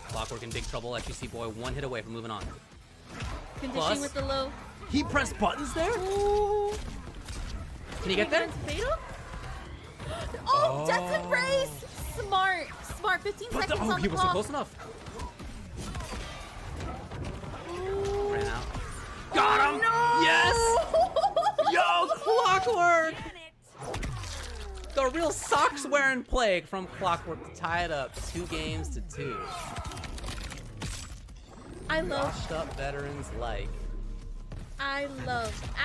Clockwerk in big trouble. FGCBOY 1 hit away from moving on. Condition Plus, with the low. he pressed buttons there? Ooh. Can you get there? Fatal? Oh, Death Embrace! Smart. 15 seconds on the he wasn't clock. close enough. Ooh. Ran out. Got him! No! Yes! Yo, Clockwerk! The real socks-wearing plague from Clockwerk to tie it up 2 games to 2. I love, Washed up veterans like.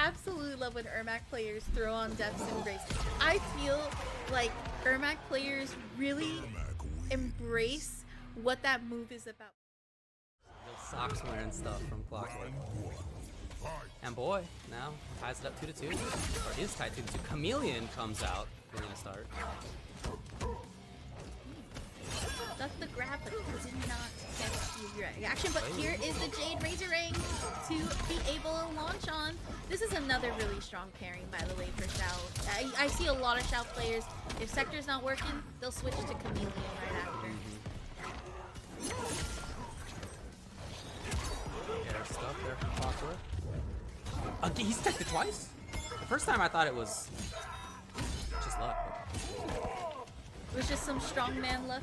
absolutely love when Ermac players throw on Death's Embrace. I feel like Ermac players really embrace what that move is about. Real socks-wearing stuff from Clockwerk. And boy, now ties it up 2-2. Or is tied 2-2. Chameleon comes out. We're gonna start. That's the grab, but he did not get the reaction. But here is the Jade Razorang to be able to launch on. This is another really strong pairing, by the way, for Shao. I see a lot of Shao players. If Sector's not working, they'll switch to Chameleon right after. Air stuff there from Clockwerk. Again, he's teched it twice? The first time I thought it was just luck. It was just some strongman luck.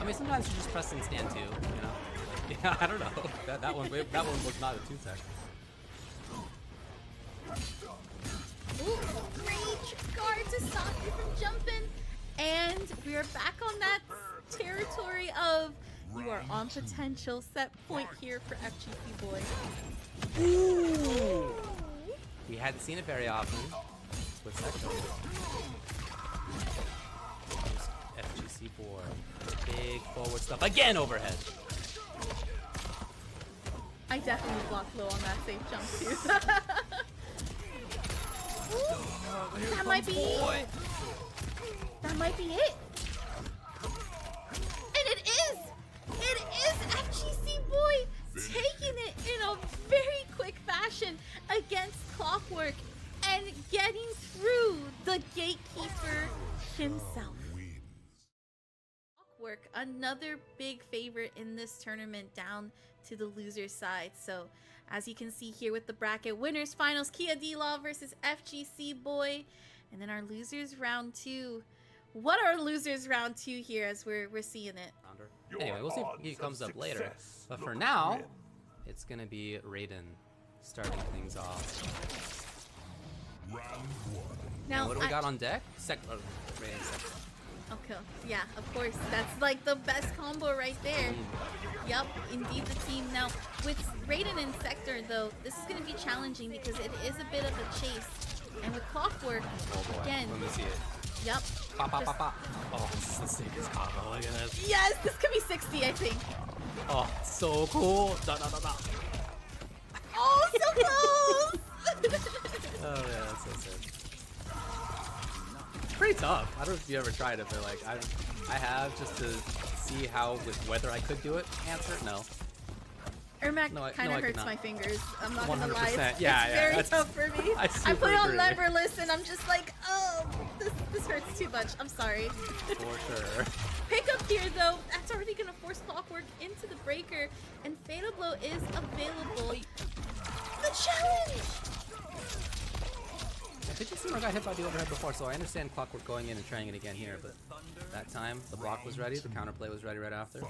I mean, sometimes you just press and stand too, you know? Like, yeah, I don't know. That one was not a 2-tech. Ooh, rage guard to stop you from jumping. And we are back on that territory of you are on potential set point here for FGCBOY. Ooh! We hadn't seen it very often with Sector. FGCBOY. Big forward stuff. Again overhead. I definitely blocked low on that safe jump too. That might be it. That might be it. And it is! It is FGCBOY taking it in a very quick fashion against Clockwerk and getting through the gatekeeper himself. Clockwerk, another big favorite in this tournament, down to the loser's side. So as you can see here with the bracket, winners finals, Kia D-Law versus FGCBOY. And then our losers round 2. What are losers round 2 here as we're seeing it? Anyway, we'll see if he comes up later. But for now, it's gonna be Raiden starting things off. Now, what do we got on deck? Raiden sector. Okay, yeah, of course. That's like the best combo right there. Yup, indeed the team. Now, with Raiden and Sector, though, this is going to be challenging because it is a bit of a chase. And with Clockwerk, again. Let me see it. Yup. Pop, pop, pop, pop. Oh, this is the sickest combo. Look at this. Yes, this could be 60, I think. Oh, so cool. Da, da, da, da. Oh, so close! Oh, yeah, that's so sick. Pretty tough. I don't know if you ever tried it, but like I have, just to see how whether I could do it. Answer no. Ermac No, kind of I could hurts not. my fingers. I'm not gonna lie. 100%. It's Yeah, very that's- tough for me. I I super put it on agree. leverless and I'm just like, oh, this hurts too much. I'm sorry. For sure. Pick up here though. That's already gonna force Clockwerk into the breaker, and Fatal Blow is available. The challenge. Fidget-stimmer got hit by the overhead before, so I understand Clockwerk going in and trying it again here, but that time the block was ready, the counterplay was ready right after.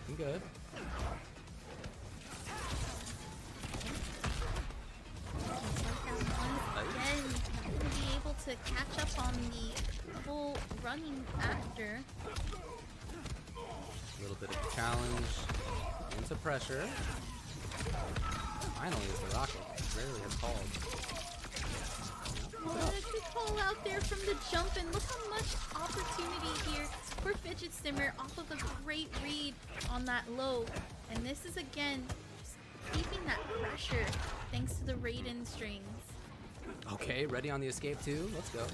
I'm good. Again, not gonna be able to catch up on the full running after. A little bit of a challenge into pressure. Finally is the rocket. Rarely has called. What a good call out there from the jump, and look how much opportunity here for Fidget-Stimmer off of a great read on that low. And this is again just keeping that pressure thanks to the Raiden strings. Okay, ready on the escape too. Let's go.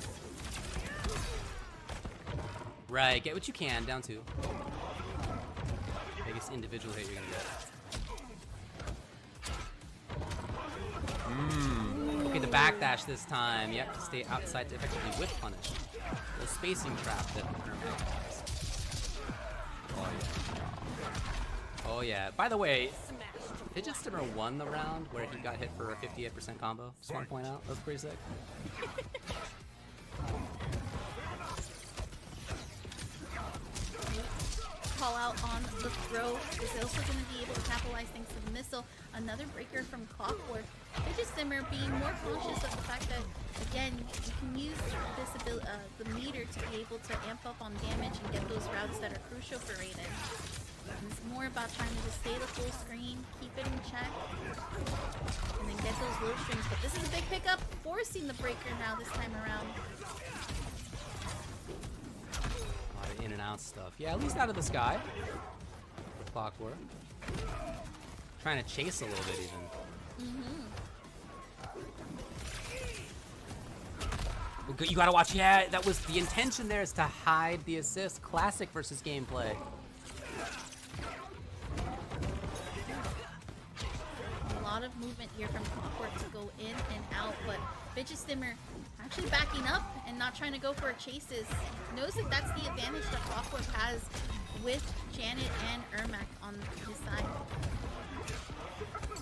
Right, get what you can. Down 2. Biggest individual hit you're gonna get. Okay, the backdash this time. You have to stay outside to effectively whip punish. The spacing trap that Kermit has. Oh yeah. Oh yeah. By the way, Fidget-stimmer won the round where he got hit for a 58% combo. Just want to point out, that was pretty sick. Call out on the throw. Is also going to be able to capitalize thanks to the missile. Another breaker from Clockwerk. Fidget-stimmer being more conscious of the fact that, again, you can use this ability, the meter to be able to amp up on damage and get those routes that are crucial for Raiden. And it's more about trying to just stay the full screen, keep it in check, and then get those low strings. But this is a big pickup, forcing the breaker now this time around. In and out stuff. Yeah, at least out of the sky. For Clockwerk. Trying to chase a little bit even. You gotta watch. Yeah, that was the intention there, is to hide the assist. Classic versus gameplay. A lot of movement here from Clockwerk to go in and out, but Fidget-stimmer actually backing up and not trying to go for chases. Knows that that's the advantage that Clockwerk has with Janet and Ermac on his side.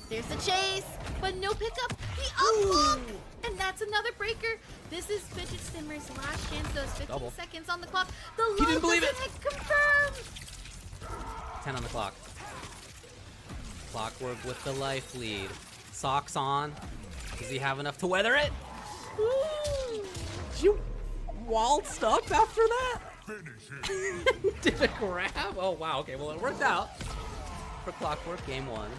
There's the chase, but no pickup. The unlock! And that's another breaker. This is Fidget-stimmer's last chance. Those 15 seconds on the clock. The He didn't believe it. Confirmed. 10 on the clock. Clockwerk with the life lead. Socks on. Does he have enough to weather it? Ooh. You waltzed up after that? Finish him. Did a grab? Oh wow, okay, well it worked out for Clockwerk game 1.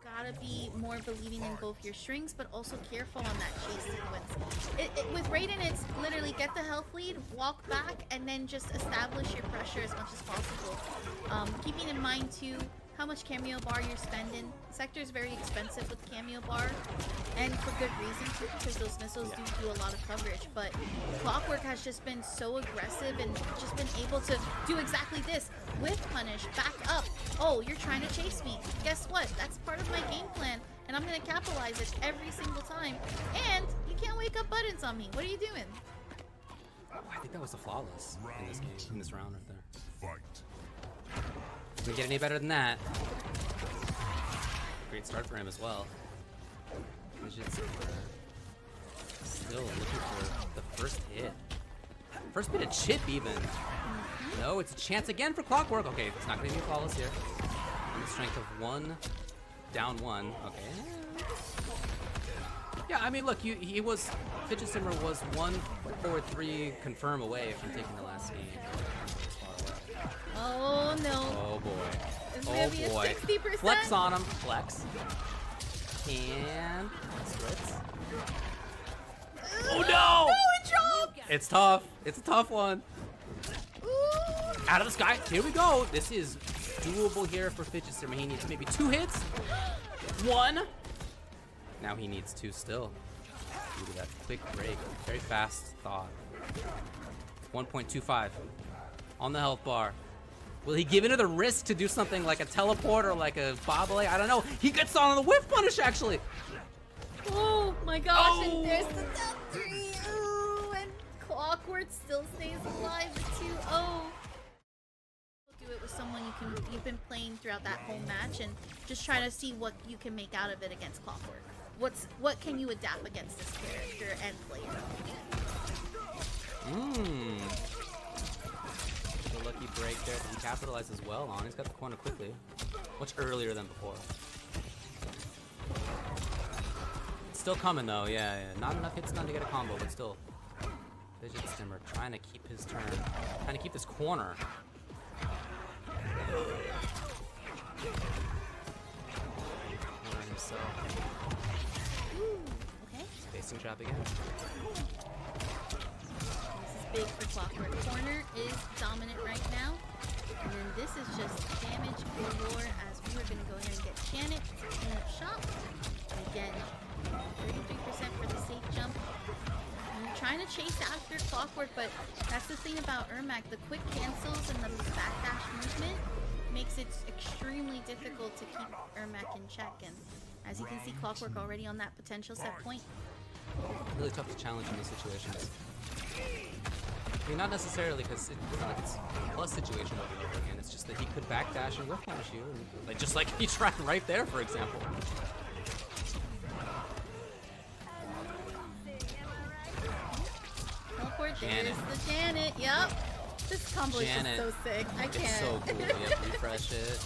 Gotta be more believing in both your strings, but also careful on that chase sequence. With Raiden, it's literally get the health lead, walk back, and then just establish your pressure as much as possible. Keeping in mind too how much cameo bar you're spending. Sector is very expensive with cameo bar, and for good reason too, because those missiles do a lot of coverage. But Clockwerk has just been so aggressive and just been able to do exactly this with punish, back up. Oh, you're trying to chase me. Guess what? That's part of my game plan, and I'm gonna capitalize it every single time. And you can't wake up buttons on me. What are you doing? I think that was a flawless in this game, in this round right there. Fight. Doesn't get any better than that. Great start for him as well. Fidget-stimmer still looking for the first hit. First bit of chip even. No, it's a chance again for Clockwerk. Okay, it's not gonna be flawless here. On the strength of 1, down 1. Okay. Yeah, I mean, look, Fidget-stimmer was 1-4-3 confirm away from taking the last game. Oh no. Oh boy. It's gonna be a 60%. Flex on him. Flex. And splits. Oh no! No, it dropped! It's tough. It's a tough one. Ooh. Out of the sky. Here we go. This is doable here for Fidget-stimmer. He needs maybe 2 hits. 1. Now he needs 2 still. Due to that quick break. Very fast thought. 1.25 on the health bar. Will he give into the risk to do something like a teleport or like a bobble? I don't know. He gets on the whiff punish actually. Oh my gosh, Oh. and there's the top 3. Ooh, and Clockwerk still stays alive with 2-0. Do it with someone you've been playing throughout that whole match and just try to see what you can make out of it against Clockwerk. What can you adapt against this character and player? The lucky break there that he capitalizes well on. He's got the corner quickly. Much earlier than before. Still coming though, yeah. Not enough hits done to get a combo, but still. Fidget-stimmer trying to keep his turn. Trying to keep this corner. Corner himself. Ooh, okay. Spacing trap again. Big for Clockwerk. Corner is dominant right now. And then this is just damage galore as we were going to go here and get Janet in the shop. And again, 33% for the safe jump. And you're trying to chase after Clockwerk, but that's the thing about Ermac. The quick cancels and the backdash movement makes it extremely difficult to keep Ermac in check. And as you can see, Clockwerk already on that potential set point. Really tough to challenge in these situations. I mean, not necessarily because it's not like it's a plus situation over and over again. It's just that he could backdash and whip punish you, and, like, just like he tried right there, for example. Teleport, Janet. there's the Janet, yep. This combo is just so sick. I can't. It's so cool. You have to refresh it.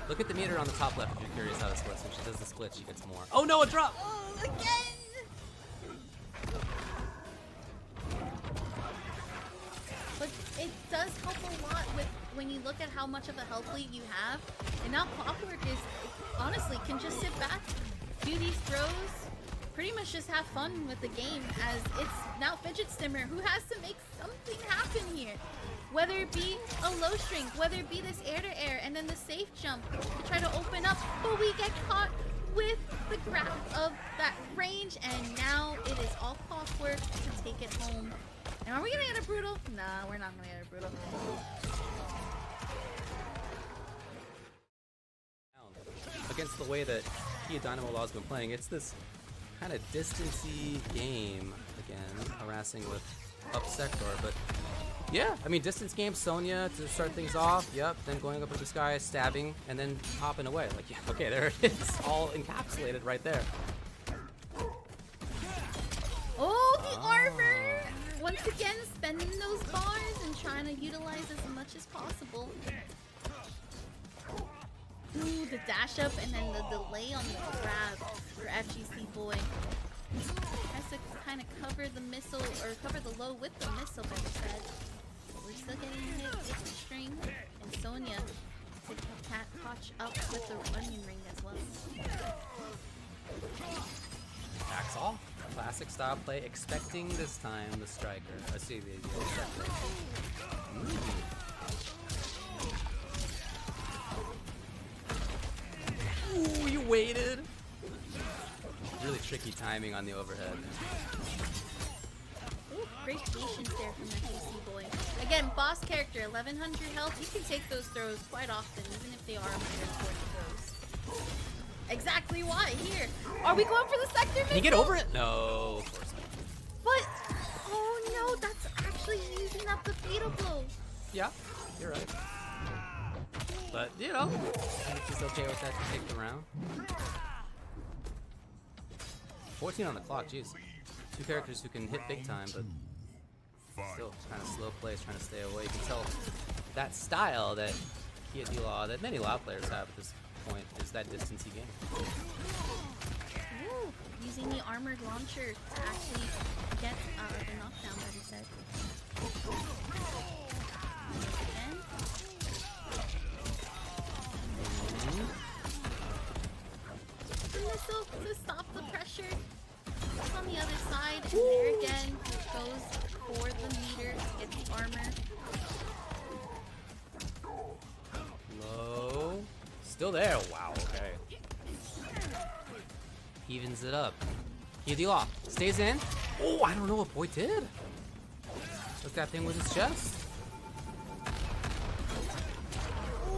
Look at the meter on the top left if you're curious how this works. When she does the split, she gets more. Oh no, a drop! Oh, again! But it does help a lot with when you look at how much of a health lead you have. And now Clockwerk is, honestly, can just sit back, do these throws, pretty much just have fun with the game, as it's now fidget-stimmer who has to make something happen here. Whether it be a low string, whether it be this air-to-air, and then the safe jump to try to open up, but we get caught with the grab of that range, and now it is all Clockwerk to take it home. And are we gonna get a brutal? Nah, we're not gonna get a brutal. Against the way that Kia Dynamo Law's been playing, it's this kind of distancy game again, harassing with up sector, but yeah, I mean distance game, Sonya to start things off, yep, then going up with this guy, stabbing, and then hopping away. Like, yeah, okay, there it is, all encapsulated right there. Oh, the armor! Once again, spending those bars and trying to utilize as much as possible. Ooh, the dash up and then the delay on the grab for FGCBOY. Has to kind of cover the missile, or cover the low with the missile, better said. But we're still getting hit with the string. And Sonya to catch up with the onion ring as well. That's all. Classic style play, expecting this time the striker. I see the sector. Ooh, you waited. Really tricky timing on the overhead. Ooh, great patience there from FGCBOY. Again, boss character, 1100 health. You can take those throws quite often, even if they are 140 throws. Exactly why. Here. Are we going for the sector? Can you get over it? No, of course not. But, oh no, that's actually using up the fatal blow. Yeah, you're right. But, you know, I think he's okay with that to take the round. 14 on the clock, jeez. Two characters who can hit big time, but still kind of slow plays, trying to stay away. You can tell that style that Kia D-Law, that many Law players have at this point, is that distancey game. Ooh, using the armored launcher to actually get the knockdown that he said. And the missile to stop the pressure. It's on the other side, and there again goes for the meter to get the armor. Low. Still there. Wow, okay. Evens it up. Kia D-Law stays in. Oh, I don't know what Boy did. Took that thing with his chest.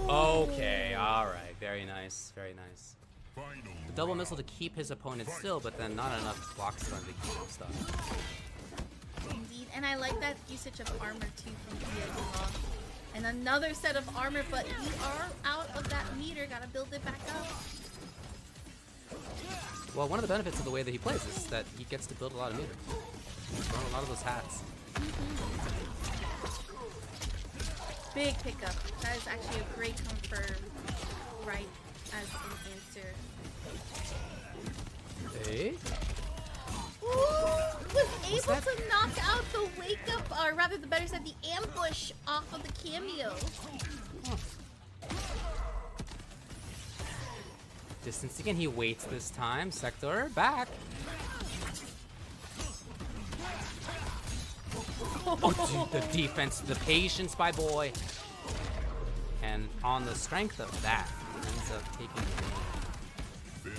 Okay, alright. Very nice, very nice. The double missile to keep his opponent still, but then not enough blocks for him to keep him stuck. Indeed, and I like that usage of armor too from Kia D-Law. And another set of armor, but we are out of that meter. Gotta build it back up. Well, one of the benefits of the way that he plays is that he gets to build a lot of meter. He's throwing a lot of those hats. Big pickup. That is actually a great confirm right as an answer. Hey? Ooh, was able that? to knock out the wake up, or rather the better said, the ambush off of the cameo. Huh. Distance again, he waits this time. Sector, back. Oh, dude, the defense, the patience by Boy. And on the strength of that, he ends up taking the game.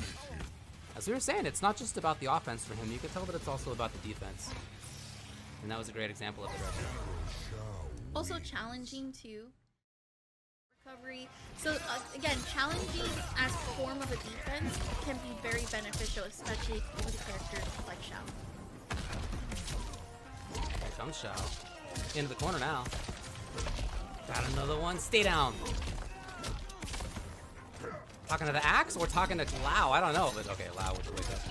As we were saying, it's not just about the offense for him. You can tell that it's also about the defense. And that was a great example of it right there. Also challenging too. Recovery. So again, challenging as a form of a defense can be very beneficial, especially with a character like Xiao. Here comes Xiao. Into the corner now. Got another one. Stay down. Talking to the axe or talking to Lao? I don't know, but okay, Lao would wake up.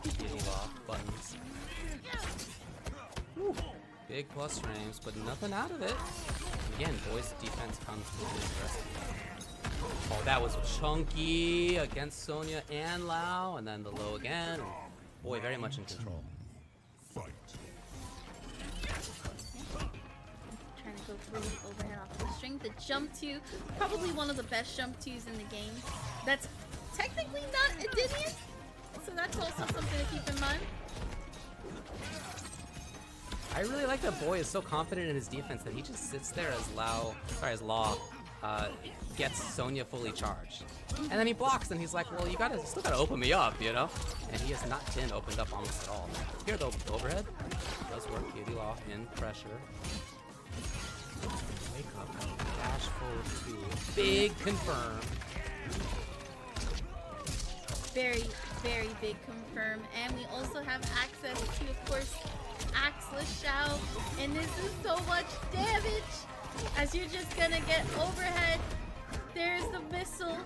Getting off buttons. Whew. Big plus frames, but nothing out of it. And again, boys' defense comes to his rescue. Oh, that was chunky against Sonya and Lao, and then the low again. Boy, very much in control. Fight. Trying to go through the overhead off the string. The jump two, probably one of the best jump twos in the game. That's technically not Adinian, so that's also something to keep in mind. I really like that Boy is so confident in his defense that he just sits there as Law gets Sonya fully charged. And then he blocks and he's like, well, you still gotta open me up, you know? And he has not been opened up almost at all. Here though, the overhead does work. Katie Law in pressure. Wake up, dash forward 2. Big confirm. Very, very big confirm. And we also have access to, of course, Axeless Shao. And this is so much damage. As you're just gonna get overhead. There's the missile.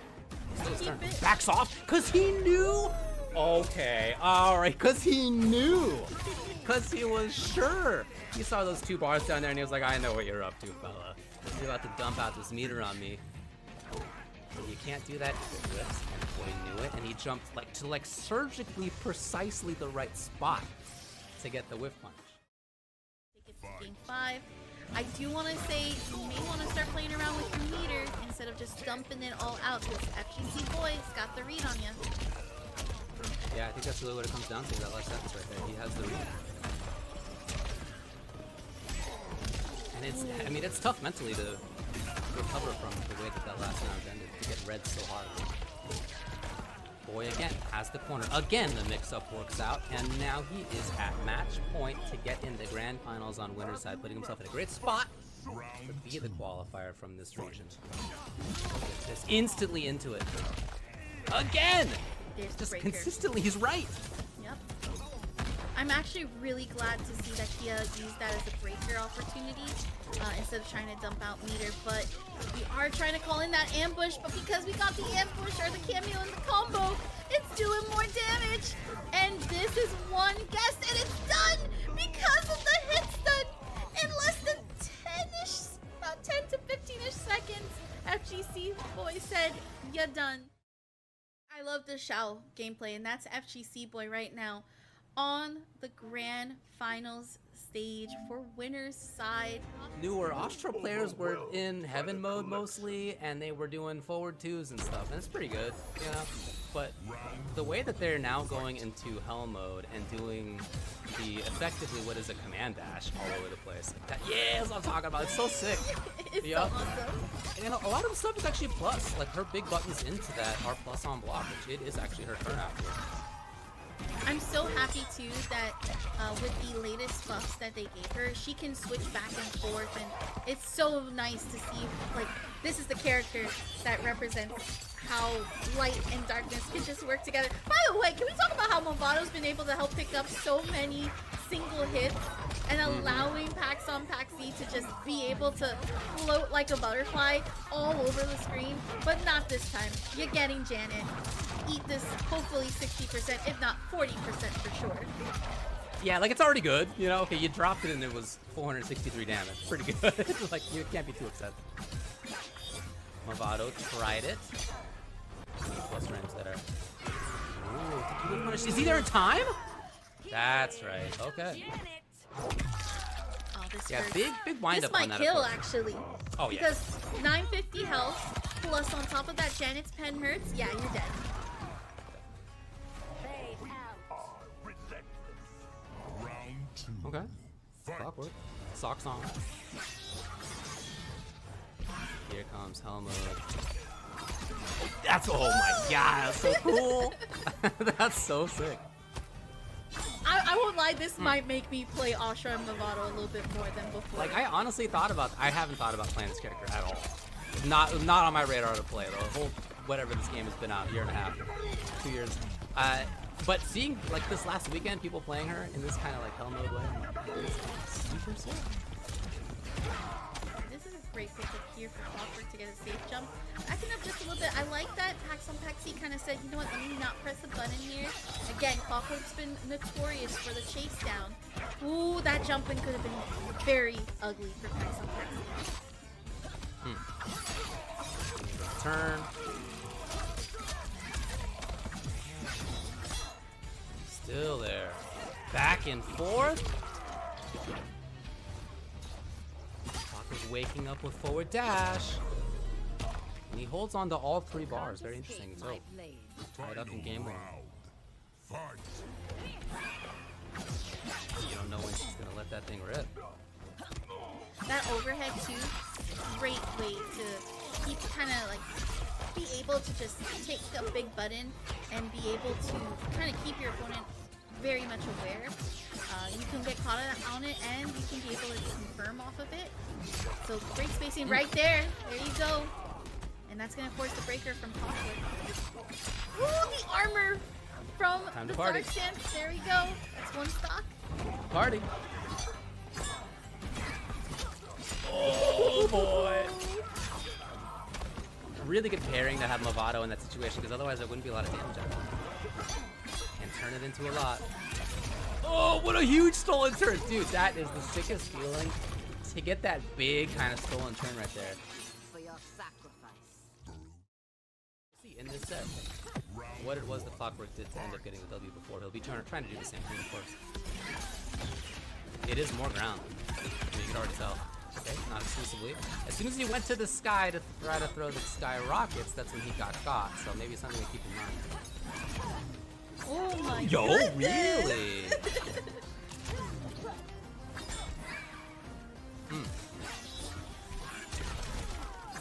Keep it. Backs off because he knew. Okay, all right, because he knew. Because he was sure. He saw those 2 bars down there and he was like, I know what you're up to, fella. You're about to dump out this meter on me. You can't do that if it whips, and Boy knew it, and he jumped to surgically precisely the right spot to get the whiff punch. Take it to game 5. I do want to say you may want to start playing around with your meter instead of just dumping it all out, because FGCBOY's got the read on you. Yeah, I think that's really what it comes down to, that last sentence right there. He has the read. And it's tough mentally to recover from the way that last round ended, to get red so hard. Boy again has the corner. Again, the mix-up works out, and now he is at match point to get in the grand finals on winner's side, putting himself in a great spot to be the qualifier from this region. Just instantly into it. Again! There's the Just breaker. consistently, he's right. Yep. I'm actually really glad to see that he used that as a breaker opportunity instead of trying to dump out meter. But we are trying to call in that ambush, but because we got the ambush or the cameo and the combo, it's doing more damage. And this is one guess, and it's done because of the hit stun in less than 10-ish, about 10 to 15-ish seconds. FGCBOY said, "Ya done." I love the Shao gameplay, and that's FGCBOY right now on the grand finals stage for winner's side. Newer Astra players were in heaven mode mostly, and they were doing forward 2s and stuff, and it's pretty good, you know? But the way that they're now going into hell mode and doing effectively what is a command dash all over the place. Like that, yeah, that's what I'm talking about. It's so sick. It's Yep. so awesome. And a lot of the stuff is actually plus. Like her big buttons into that are plus on block, which it is actually her turn out. I'm so happy too that with the latest buffs that they gave her, she can switch back and forth, and it's so nice to see, like, this is the character that represents how light and darkness can just work together. By the way, can we talk about how Movado's been able to help pick up so many single hits and allowing packzonpackz to just be able to float like a butterfly all over the screen? But not this time. You're getting Janet. Eat this, hopefully 60%, if not 40% for sure. Yeah, like it's already good, you know? Okay, you dropped it and it was 463 damage. Pretty good. Like, you can't be too upset. Movado tried it. Plus frames there. Ooh, is he there in time? That's right. Okay. Oh, this Yeah, hurts. big wind This up on might that. kill, approach. actually. Oh, yeah. Because 950 health, plus on top of that Janet's pen hurts, yeah, you're dead. Round 2. Okay. Fight. Clockwerk. Socks on. Here comes hell mode. That's, oh my god, that's so cool. That's so sick. I won't lie, this might make me play Astra and Movado a little bit more than before. Like, I honestly I haven't thought about playing this character at all. Not on my radar to play, though. The whole, whatever this game has been out, 1.5 years, 2 years. But seeing like this last weekend, people playing her in this kind of like hell mode way, it's super sick. This is a great pickup here for Clockwerk to get a safe jump. Backing up just a little bit. I like that packzonpackz kind of said, you know what, let me not press the button here. Again, Clockwerk's been notorious for the chase down. Ooh, that jumping could have been very ugly for packzonpackz. Turn. Still there. Back and forth. Clockwerk waking up with forward dash. And he holds on to all 3 bars. Very interesting. So, tied up in game 1. Fight. You don't know when she's going to let that thing rip. That overhead too, great way to keep kind of like be able to just take a big button and be able to kind of keep your opponent very much aware. You can get caught on it and you can be able to confirm off of it. So great spacing right there. There you go. And that's gonna force the breaker from Clockwerk. Ooh, the armor from the dark stance. There we go. That's 1 stock. Party. Oh boy. Really good pairing to have Movado in that situation, because otherwise there wouldn't be a lot of damage out of it. And turn it into a lot. Oh, what a huge stolen turn. Dude, that is the sickest feeling to get that big kind of stolen turn right there. For your sacrifice. See, in this set, what it was the Clockwerk did to end up getting the W before. He'll be trying to do the same thing, of course. It is more ground. You can already tell. Okay, not exclusively. As soon as he went to the sky to try to throw the sky rockets, that's when he got caught. So maybe something to keep in mind. Oh my Yo, goodness. really?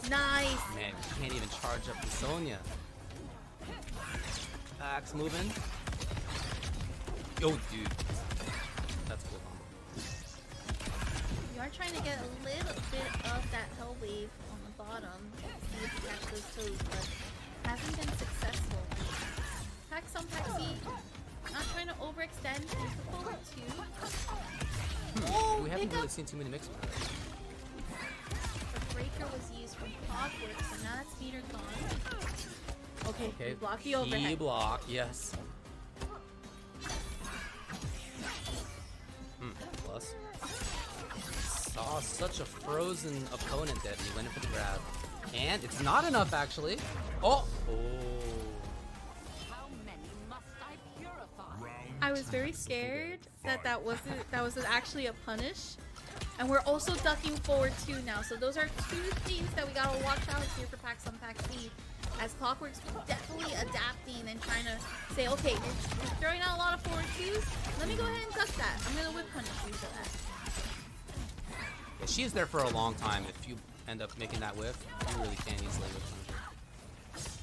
Nice. Man, you can't even charge up the Sonya. Packz moving. Yo, dude. That's cool. You are trying to get a little bit of that hell wave on the bottom. See if you catch those toes, but hasn't been successful. packzonpackz, not trying to overextend. Here's the forward 2. Oh, We haven't pick really up. seen too many mixers. The breaker was used from Clockwerk, so now that's meter gone. Okay, you block the overhead. Key block, yes. Plus. Saw such a frozen opponent that he went in for the grab. And it's not enough, actually. Oh! How many must I purify? I was very scared that that wasn't actually a punish. And we're also ducking forward 2 now. So those are 2 things that we gotta watch out here for packzonpackz. As Clockwerk's definitely adapting and trying to say, okay, you're throwing out a lot of forward 2s. Let me go ahead and duck that. I'm gonna whip punish you for that. Yeah, she's there for a long time. If you end up making that whiff, you really can easily whip punish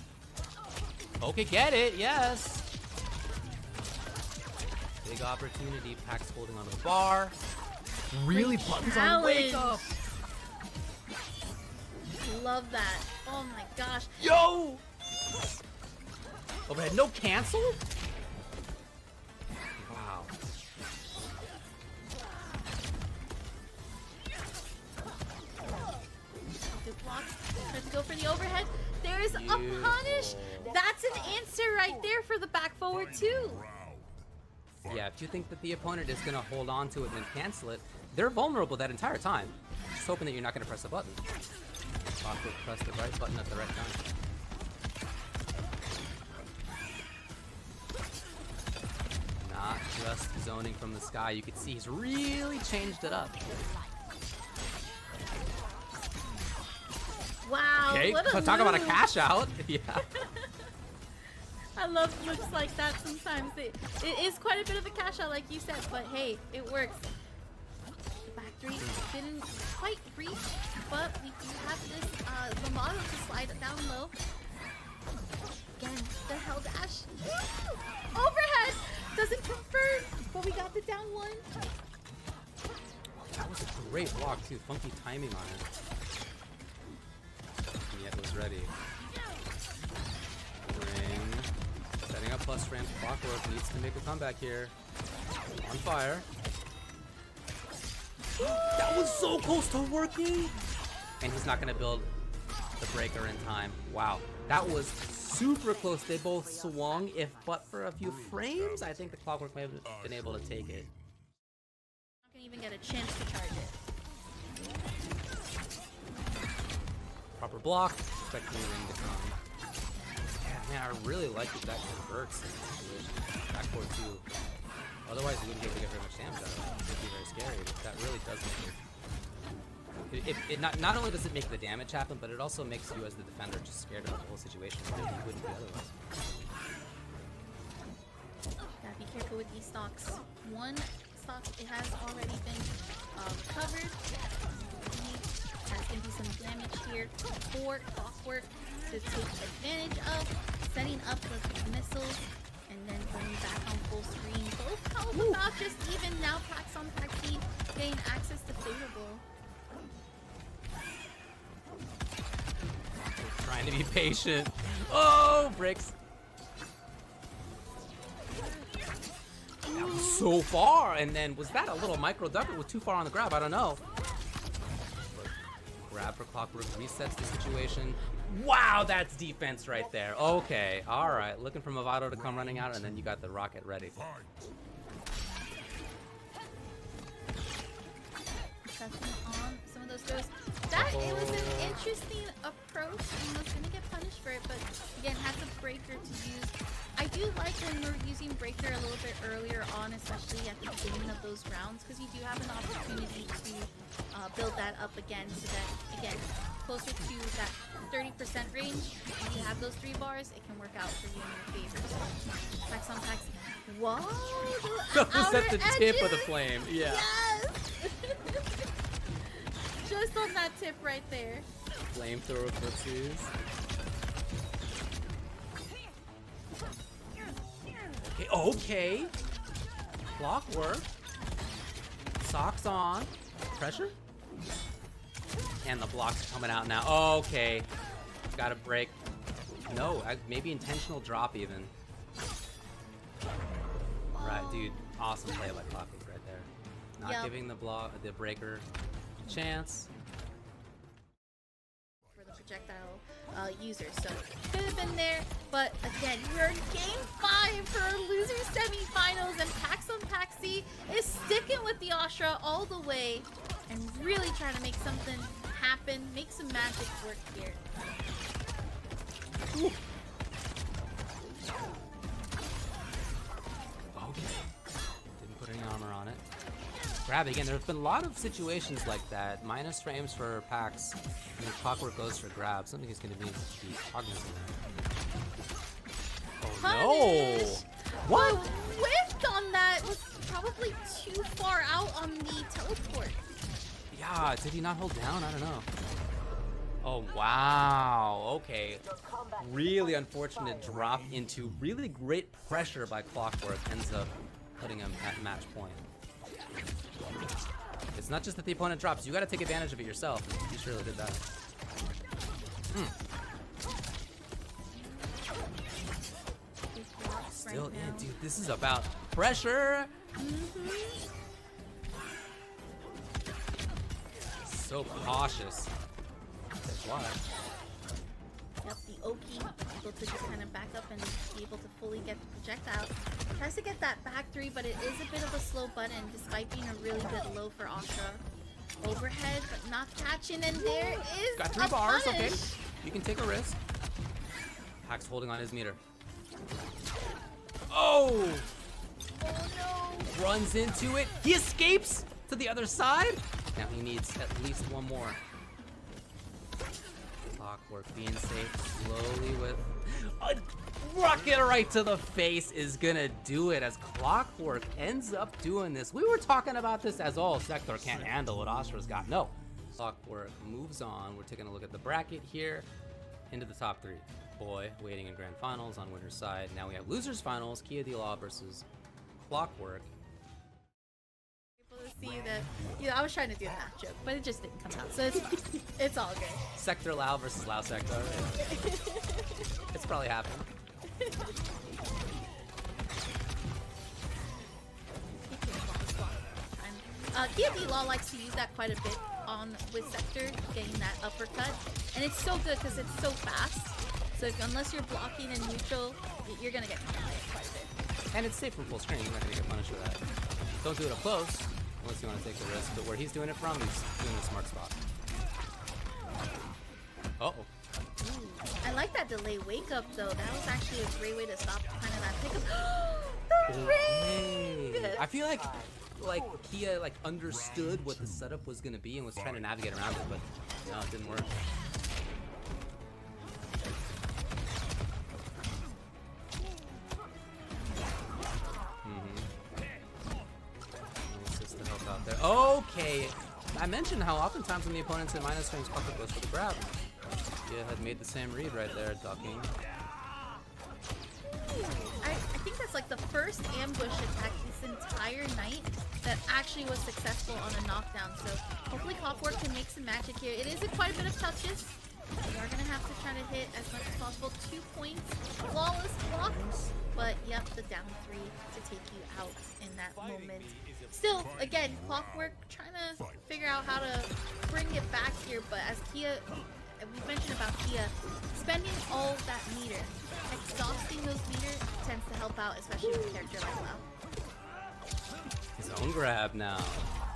her. Okay, get it, yes! Big opportunity. Packz holding onto the bar. Really buttons on wake up. Love that. Oh my gosh. Yo! Overhead, no cancel? Wow. Good block. Tries to go for the overhead. There's a punish. That's an answer right there for the back forward 2. Yeah, if you think that the opponent is gonna hold on to it and then cancel it, they're vulnerable that entire time. Just hoping that you're not gonna press a button. Clockwerk press the right button at the right time. Not just zoning from the sky. You can see he's really changed it up. Wow. Okay, What a talk about a move. cash out. Yeah. I love looks like that sometimes. It is quite a bit of a cash out, like you said, but hey, it works. The back 3 didn't quite reach, but we do have this Lamado to slide it down low. Again, the hell dash. Overhead! Doesn't confirm, but we got the down 1. That was a great block too. Funky timing on it. And yet it was ready. Ring. Setting up plus ramp. Clockwerk needs to make a comeback here. On fire. That was so close to working! And he's not gonna build the breaker in time. Wow, that was super close. They both swung. If but for a few frames, I think the Clockwerk may have been able to take it. Not gonna even get a chance to charge it. Proper block, expecting the ring to come. Yeah, man, I really like that that converts in this situation. Backboard too. Otherwise, you wouldn't be able to get very much damage out of it. It would be very scary. But that really does make it. Not only does it make the damage happen, but it also makes you as the defender just scared of the whole situation. You wouldn't be otherwise. Gotta be careful with these stocks. One stock, it has already been covered. There's gonna be some damage here for Clockwerk to take advantage of, setting up the missiles, and then going back on full screen. Both Kombat just even now. packzonpackz getting access to favorable. Trying to be patient. Oh, bricks. That was so far, and then was that a little micro duck? It was too far on the grab. I don't know. Grab for Clockwerk resets the situation. Wow, that's defense right there. Okay, all right. Looking for Movado to come running out, and then you got the rocket ready. Pressing on some of those throws. That it was an interesting approach, and was gonna get punished for it, but again has a breaker to use. I do like when we're using breaker a little bit earlier on, especially at the beginning of those rounds, because you do have an opportunity to build that up again, so that again closer to that 30% range. When you have those 3 bars, it can work out for you in your favor. So packzonpackz. Whoa! That was at the tip of the edges. flame. Yeah. Yes! Just on that tip right there. Flamethrower footsies. Okay, okay. Clockwerk. Socks on. Pressure. And the blocks are coming out now. Okay. Gotta break. No, maybe intentional drop even. Right, dude. Awesome play by Clockwerk right there. Not Yep. giving the breaker a chance. For the projectile user, so could have been there, but again, we're in game 5 for our loser semifinals, and packzonpackz is sticking with the Astra all the way and really trying to make something happen, make some magic work here. Ooh. Okay. Didn't put any armor on it. Grab it again. There's been a lot of situations like that. Minus frames for packz. And then Clockwerk goes for grab. Something he's going to be cognizant of. Oh no! Punish! What? The whiffed on that was probably too far out on the teleport. Yeah, did he not hold down? I don't know. Oh, wow. Okay. Really unfortunate drop into really great pressure by Clockwerk. Ends up putting him at match point. It's not just that the opponent drops. You got to take advantage of it yourself. He surely did that. Still in, dude. This is about pressure. So cautious. That's why. Yep, the Oki able to just kind of back up and be able to fully get the projectile. Tries to get that back 3, but it is a bit of a slow button despite being a really good low for Astra. Overhead, but not catching, and there is Got 3 a bars, punish. okay. You can take a risk. packz holding on his meter. Oh! Oh no! Runs into it. He escapes to the other side. Now he needs at least one more. Clockwerk being safe slowly with a rocket right to the face is gonna do it as Clockwerk ends up doing this. We were talking about this as all sector can't handle what Astra's got. No. Clockwerk moves on. We're taking a look at the bracket here. Into the top 3. Boy waiting in grand finals on winner's side. Now we have losers finals. Kia De La versus Clockwerk. Able to see that, I was trying to do a matchup, but it just didn't come out, so it's fine. It's all good. Sector Lao versus Lao Sector. It's probably happened. Kia Law likes to use that quite a bit on with Sector, getting that uppercut. And it's so good because it's so fast. So unless you're blocking in neutral, you're going to get hit quite a bit. And it's safe from full screen. You're not going to get punished for that. Don't do it up close unless you want to take the risk. But where he's doing it from, he's doing a smart spot. Uh-oh. I like that delay wake up though. That was actually a great way to stop kind of that pickup. The ring! I feel like Kia understood what the setup was gonna be and was trying to navigate around it, but no, it didn't work. Assist to help out there. Okay, I mentioned how oftentimes when the opponent's in minus frames, Clockwerk goes for the grab. Yeah, had made the same read right there, ducking. I think that's like the first ambush attack this entire night that actually was successful on a knockdown. So hopefully Clockwerk can make some magic here. It is quite a bit of touches. We are going to have to try to hit as much as possible. 2 points, flawless block. But yep, the down 3 to take you out in that moment. Still, again, Clockwerk trying to figure out how to bring it back here. But as Kia, we mentioned about Kia, spending all that meter, exhausting those meters tends to help out, especially with a character like Lau. His own grab now.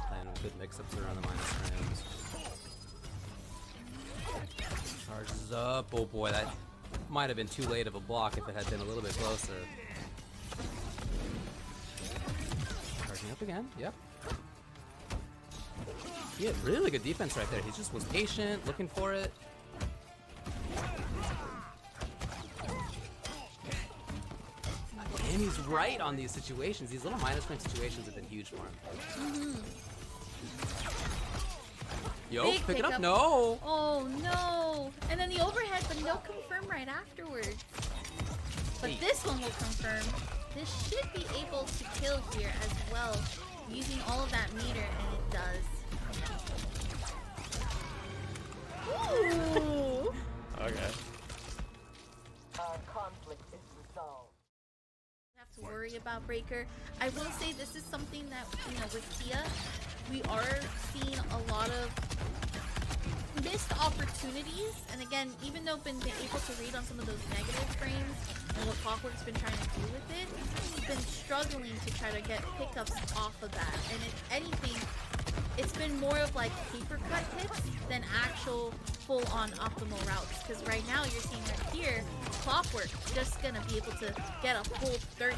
Playing with good mix-ups around the minus frames. Charges up. Oh boy, that might have been too late of a block if it had been a little bit closer. Charging up again. Yep. He had really good defense right there. He just was patient, looking for it. And he's right on these situations. These little minus frame situations have been huge for him. Yo, Big pick it up. pickup. No. Oh no! And then the overhead, but no confirm right afterwards. But Wait. this one will confirm. This should be able to kill here as well, using all of that meter, and it does. Ooh! Okay. Our conflict is resolved. Have to worry about Breaker. I will say this is something that, you know, with Kia, we are seeing a lot of missed opportunities. And again, even though been able to read on some of those negative frames and what Clockwerk's been trying to do with it, he's been struggling to try to get pickups off of that. And if anything, it's been more of like paper cut hits than actual full-on optimal routes. Because right now you're seeing right here, Clockwerk just gonna be able to get a full 30%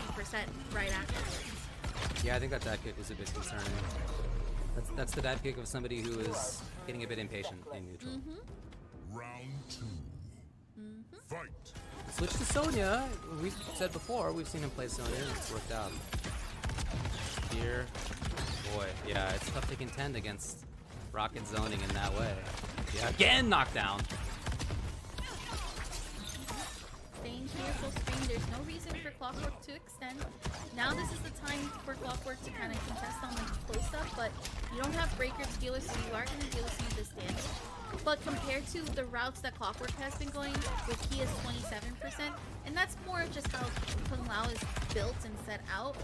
right afterwards. Yeah, I think that dive kick was a bit concerning. That's the dive kick of somebody who is getting a bit impatient in neutral. Round 2. Fight. Switch to Sonya. We said before, we've seen him play Sonya and it's worked out. Here, boy, yeah, it's tough to contend against Rocket zoning in that way. Yeah, again knockdown. Staying here full screen, there's no reason for Clockwerk to extend. Now this is the time for Clockwerk to kind of contest on the close-up, but you don't have Breaker to deal with, so you are going to deal with some of this damage. But compared to the routes that Clockwerk has been going, with Kia's 27%, and that's more of just how Kung Lao is built and set out.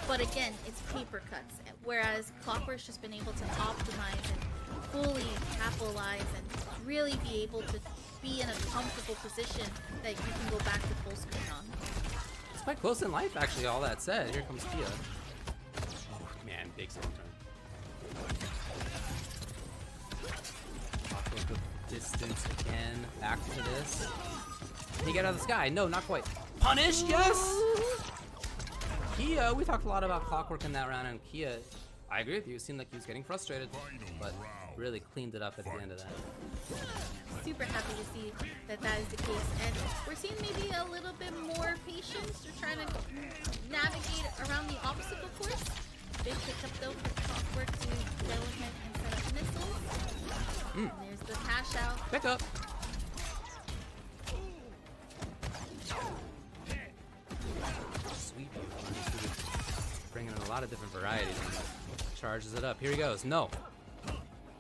But again, it's paper cuts, whereas Clockwerk's just been able to optimize and fully capitalize and really be able to be in a comfortable position that you can go back to full screen on. It's quite close in life, actually, all that said. Here comes Kia. Oh, man, big zone turn. Clockwerk with distance again. Back to this. Can he get out of the sky? No, not quite. Punish, yes! Kia, we talked a lot about Clockwerk in that round, and Kia, I agree with you, it seemed like he was getting frustrated, but really cleaned it up at the end of that. Super happy to see that that is the case, and we're seeing maybe a little bit more patience. We're trying to navigate around the obstacle course. Big pickup though for Clockwerk to go ahead and set up missiles. And there's the cash out. Pick up. Sweet. Bringing in a lot of different varieties. Charges it up. Here he goes. No.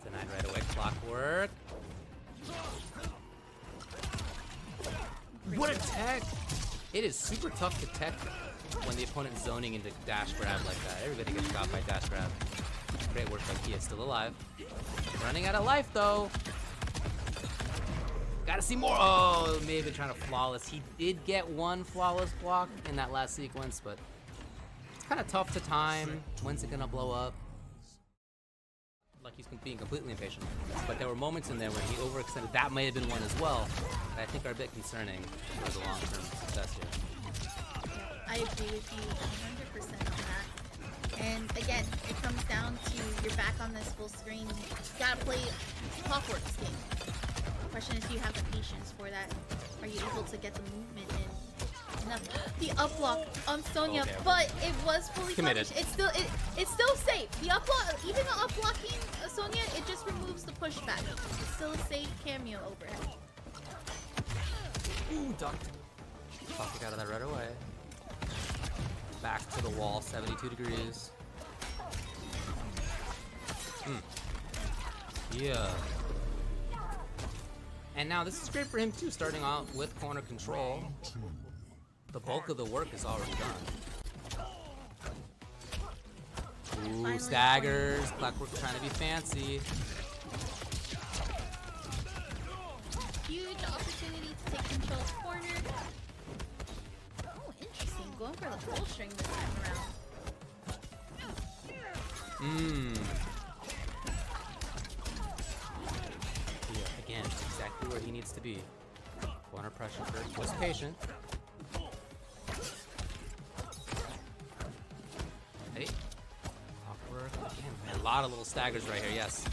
Denied right away. Clockwerk. What a tech! It is super tough to tech when the opponent's zoning into dash grab like that. Everybody gets got by dash grab. Great work by Kia, still alive. Running out of life though. Gotta see more. Oh, maybe trying to flawless. He did get one flawless block in that last sequence, but it's kind of tough to time. When's it gonna blow up? Like he's being completely impatient. But there were moments in there where he overextended. That may have been one as well, that I think are a bit concerning for the long-term success here. I agree with you 100% on that. And again, it comes down to you're back on this full screen. You gotta play Clockwerk's game. The question is, do you have the patience for that? Are you able to get the movement in? Enough. The up block on Sonya, Okay. but it was fully Committed. punished. It's still safe. The up block, even the up blocking Sonya, it just removes the pushback. It's still a safe cameo overhead. Ooh, ducked. Topic out of that right away. Back to the wall, 72 degrees. Yeah. And now this is great for him too, starting out with corner control. The bulk of the work is already done. Ooh, Finally staggers. Clockwerk trying to be fancy. Huge opportunity to take control of corner. Oh, interesting. Going for the full string this time around. Yeah, again, exactly where he needs to be. Corner pressure first. Was patient. Hey. Awkward. Again, a lot of little staggers right here, yes.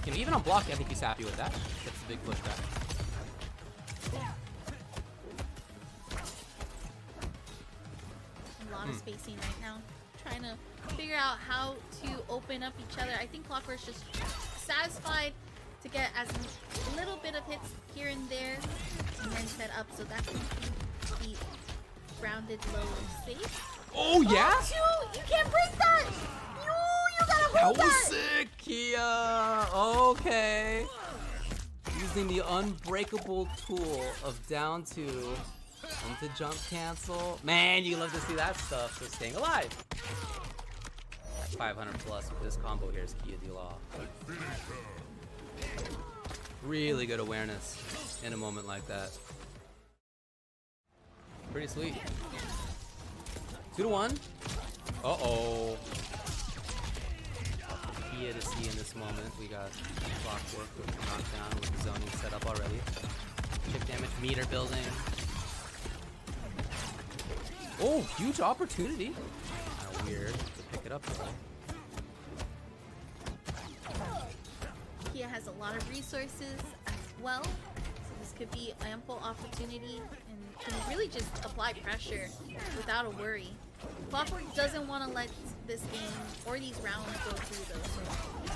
You know, even on block, I think he's happy with that. That's a big pushback. A lot of spacing right now. Trying to figure out how to open up each other. I think Clockwerk's just satisfied to get as little bit of hits here and there and then set up, so that can keep the grounded low safe. Oh, yeah? Oh, you can't break that! You gotta That hold was that! sick, Kia! Okay. Using the unbreakable tool of down two into jump cancel. Man, you love to see that stuff, so staying alive. 500 plus with this combo here is Kia Dila. Really good awareness in a moment like that. Pretty sweet. 2-1. Uh-oh. Kia to see in this moment. We got Clockwerk with the knockdown with the zoning set up already. Chip damage meter building. Oh, huge opportunity. Kind of weird to pick it up though. Kia has a lot of resources as well, so this could be ample opportunity and can really just apply pressure without a worry. Clockwerk doesn't want to let this game or these rounds go through though, so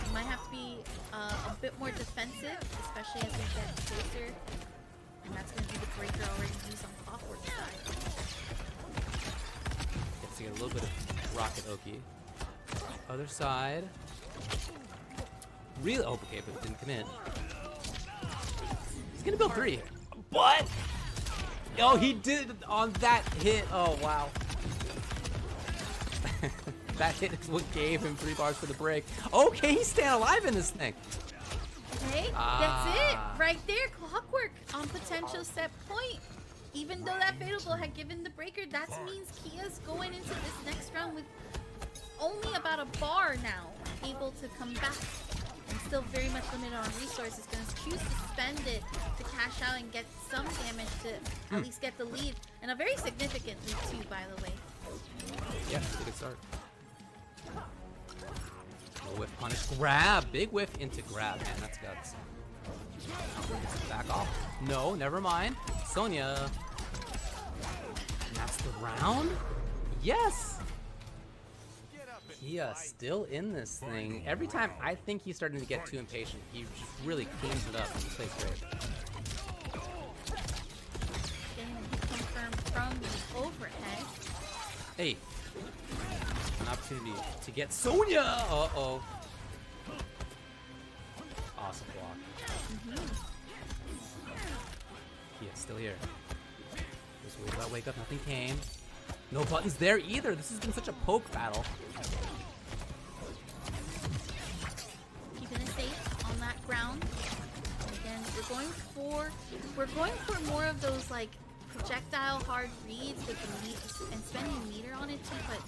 you might have to be a bit more defensive, especially as we get closer, and that's going to be the breaker already used on Clockwerk's side. Gets to get a little bit of rocket Oki. Other side. Really? Oh, okay, but it didn't come in. He's gonna build 3. What? Oh, he did on that hit. Oh, wow. That hit is what gave him 3 bars for the break. Okay, he's staying alive in this thing. Okay, that's it. Right there, Clockwerk on potential set point. Even though that fatal blow had given the breaker, that means Kia's going into this next round with only about a bar now, able to come back. And still very much limited on resources. Going to choose to spend it to cash out and get some damage to at least get the lead. And a very significant lead too, by the way. Yeah, it's a good start. Low whiff punish. Grab. Big whiff into grab. Man, that's guts. Back off. No, never mind. Sonya. And that's the round? Yes! Kia still in this thing. Every time I think he's starting to get too impatient, he just really cleans it up and he plays great. Getting the hit confirmed from the overhead. Hey, an opportunity to get Sonya. Uh-oh. Awesome block. Kia still here. Just wait about wake up, nothing came. No buttons there either. This has been such a poke battle. we're going for more of those like projectile hard reads with the meat and spending meter on it too, but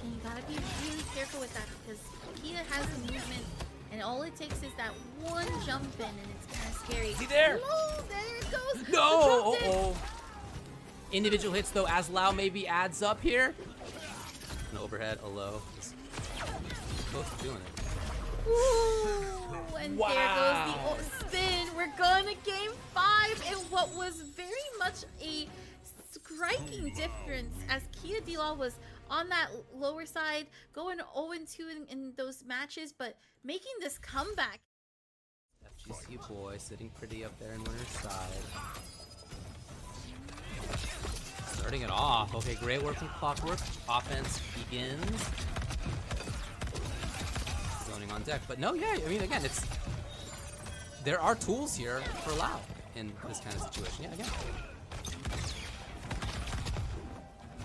you gotta be really careful with that because Kia has the movement and all it takes is that one jump in and it's kind of scary. Is he there? Oh, there it goes. No! Uh-oh. Individual hits though, as Lau maybe adds up here. An overhead, a low. Both doing it. Ooh, and Wow. there goes the spin. We're going to game 5 in what was very much a striking difference as Kia D-Law was on that lower side, going 0-2 in those matches, but making this comeback. FGCBOY sitting pretty up there in winner's side. Starting it off. Okay, great work from Clockwerk. Offense begins. Zoning on deck, but no, yeah, I mean, again, there are tools here for Lau in this kind of situation. Yeah, again.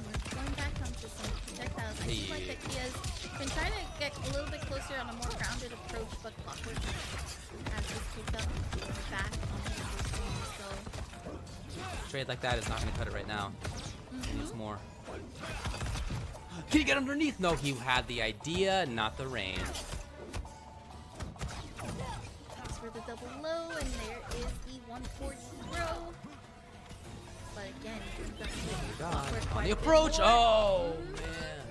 We're going back onto some projectiles. I feel like that Kia's been trying to get a little bit closer on a more grounded approach, but Clockwerk has just picked up back on the so Trade like that is not going to cut it right now. He needs more. Can he get underneath? No, he had the idea, not the range. Thanks for the double low, and there is the 140 throw. But again, On the approach. Oh, man.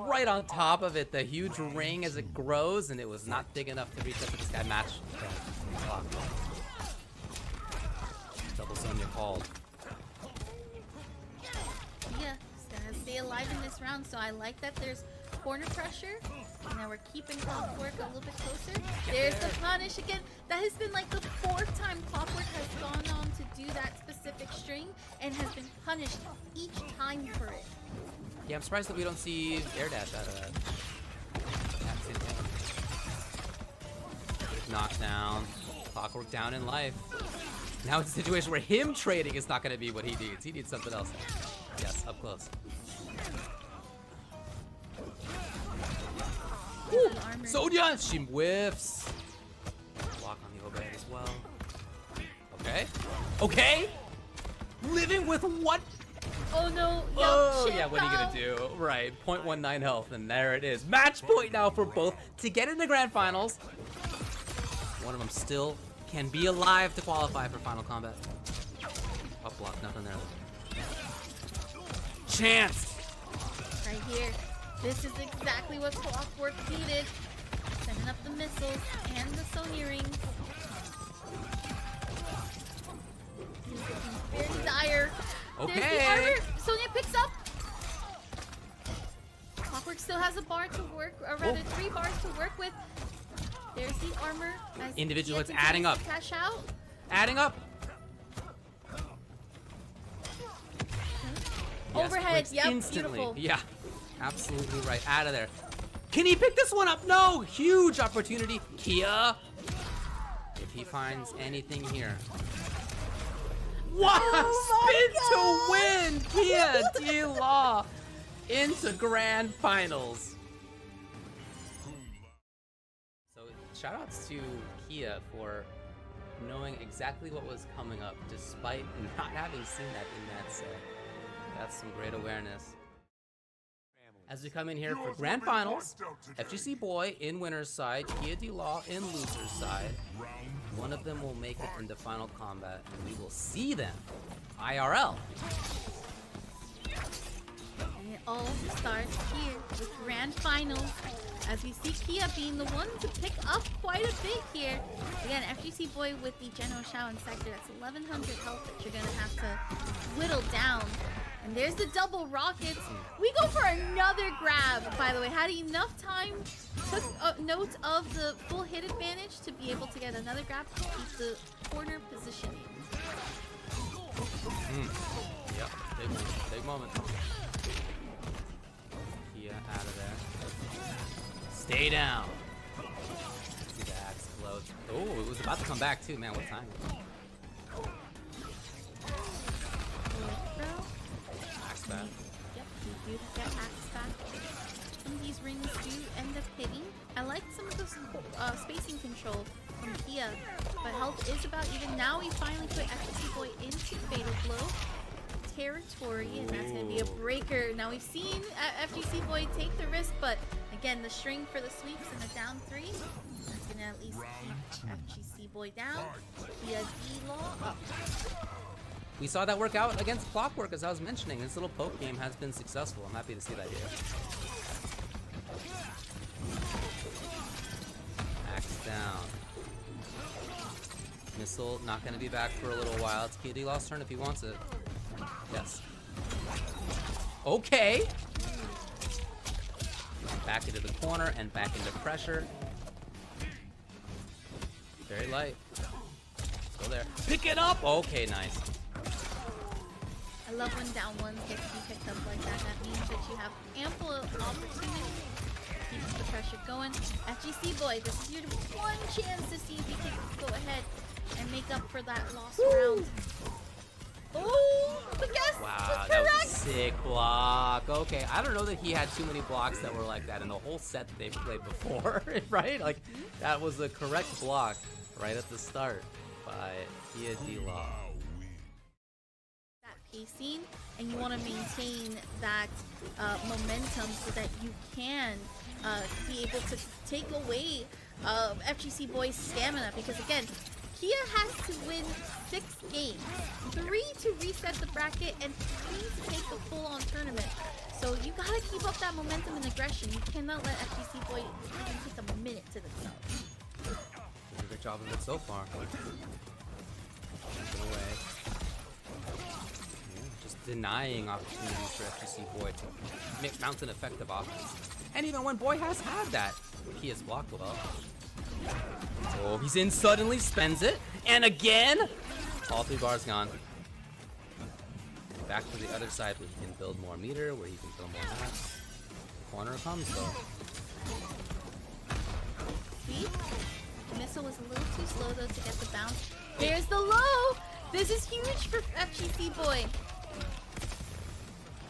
Right on top of it, the huge ring as it grows, and it was not big enough to reach up to this guy. Match. Double Sonya called. Yeah, gonna stay alive in this round, so I like that there's corner pressure. And now we're keeping Clockwerk a little bit closer. There's the punish again. That has been like the 4th time Clockwerk has gone on to do that specific string and has been punished each time for it. Yeah, I'm surprised that we don't see air dash out of that. Knocked down. Clockwerk down in life. Now it's a situation where him trading is not going to be what he needs. He needs something else. Yes, up close. Sonya! She whiffs. Block on the overhead as well. Okay. Okay! Living with what? Oh no. Oh, yeah, what are you gonna do? Right, 0.19 health, and there it is. Match point now for both to get in the grand finals. One of them still can be alive to qualify for Final Kombat. Up block, nothing there. Chance! Right here. This is exactly what Clockwerk needed. Sending up the missiles and the Sonya rings. He's looking very dire. Okay. There's the armor. Sonya picks up. Clockwerk still has a bar to work, or rather 3 bars to work with. There's the armor. As Individual hits Kia adding up. continues to cash out. Adding up. Yes, Overhead. breaks Yep. instantly. Beautiful. Yeah, absolutely right. Out of there. Can he pick this one up? No. Huge opportunity. Kia. If he finds anything here. What? Spin to win. Kia D-Law into grand finals. So shout outs to Kia for knowing exactly what was coming up despite not having seen that in that set. That's some great awareness. As we come in here for grand finals, FGCBOY in winner's side, Kia D-Law in loser's side. One of them will make it into Final Kombat, and we will see them IRL. And it all starts here with grand finals. As we see Kia being the one to pick up quite a bit here. Again, FGCBOY with the General Shao in sector. That's 1100 health that you're going to have to whittle down. And there's the double rockets. We go for another grab, by the way. Had enough time, took note of the full hit advantage to be able to get another grab to keep the corner positioning. Yep, big moment. Kia out of there. Stay down. See the axe float. Oh, it was about to come back too, man. What time? Axe back. Yep, you do get axe back. Some of these rings do end up hitting. I like some of the spacing control from Kia, but health is about even. Now we finally put FGCBOY into Fatal Blow territory, and that's going to be a breaker. Now we've seen FGCBOY take the risk, but again, the string for the sweeps and the down 3. That's going to at least keep FGCBOY down. Kia D-Law up. We saw that work out against Clockwerk, as I was mentioning. This little poke game has been successful. I'm happy to see that here. Axe down. Missile not going to be back for a little while. It's Kia D-Law's turn if he wants it. Yes. Okay. Back into the corner and back into pressure. Very light. Still there. Pick it up! Okay, nice. I love when down ones get to be picked up like that. That means that you have ample opportunity. Keeps the pressure going. FGCBOY, this is your one chance to see if you can go ahead and make up for that lost round. Oh, the guess Wow, was that correct. was a sick block. Okay, I don't know that he had too many blocks that were like that in the whole set that they've played before, right? Like, that was the correct block right at the start by Kia D-Law. That pacing, and you want to maintain that momentum so that you can be able to take away FGCBOY's stamina, because again, Kia has to win 6 games, 3 to reset the bracket, and 3 to take the full-on tournament. So you gotta keep up that momentum and aggression. You cannot let FGCBOY even take a minute to themselves. Doing a good job of it so far. Taking away. Yeah, just denying opportunities for FGCBOY to mount an effective offense. And even when Boy has had that, Kia's blocked well. Oh, he's in suddenly, spends it, and again! All 3 bars gone. Back to the other side where he can build more meter, where he can build more maps. Corner comes though. See? The missile was a little too slow though to get the bounce. There's the low! This is huge for FGCBOY.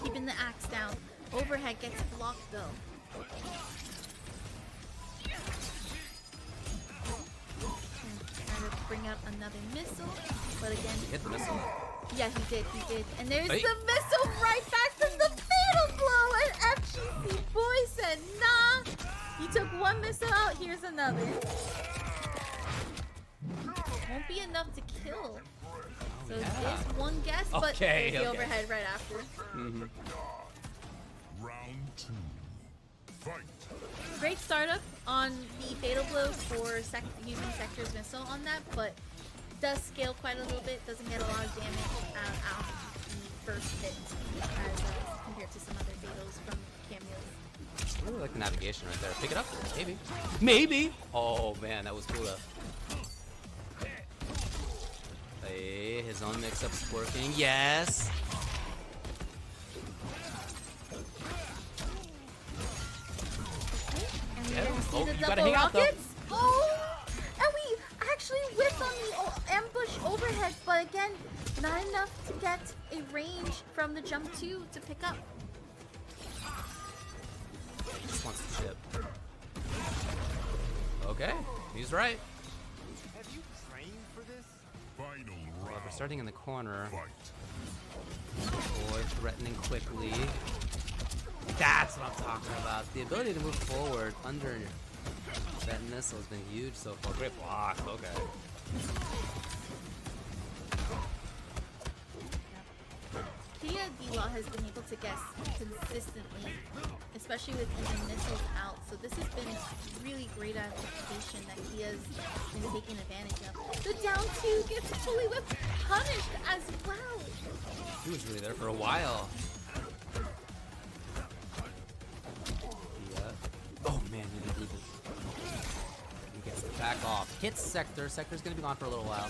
Keeping the axe down. Overhead gets blocked though. Trying to bring out another missile, but again, Hit the missile. yeah, he did. And there's Hey. the missile right back from the fatal blow, and FGCBOY said, nah, you took one missile out, here's another. Won't be enough to kill. So yeah. it is one guess, but Okay, there's the okay. overhead right after. Mm-hmm. Round 2. Fight. Great startup on the fatal blow for using Sector's missile on that, but does scale quite a little bit, doesn't get a lot of damage out the first hit as compared to some other fatals from cameos. I really like the navigation right there. Pick it up? Maybe. Maybe! Oh man, that was cool though. Hey, his own mix-up's working. Yes! And we Yeah. didn't see Oh, the you gotta double hang out, though. rockets. Oh! And we actually whipped on the ambush overhead, but again, not enough to get a range from the jump 2 to pick up. He just wants to chip. Okay, he's right. Have you trained for this? Final Well, round. we're starting in the corner. Fight. Boy, threatening quickly. That's what I'm talking about. The ability to move forward under that missile has been huge so far. Great block. Okay. Kia D-Law has been able to guess consistently, especially with even missiles out. So this has been really great application that Kia's been taking advantage of. The down 2 gets fully whipped, punished as well. He was really there for a while. Yeah. Oh man, he didn't leave it. He gets it back off. Hits Sector. Sector's gonna be gone for a little while.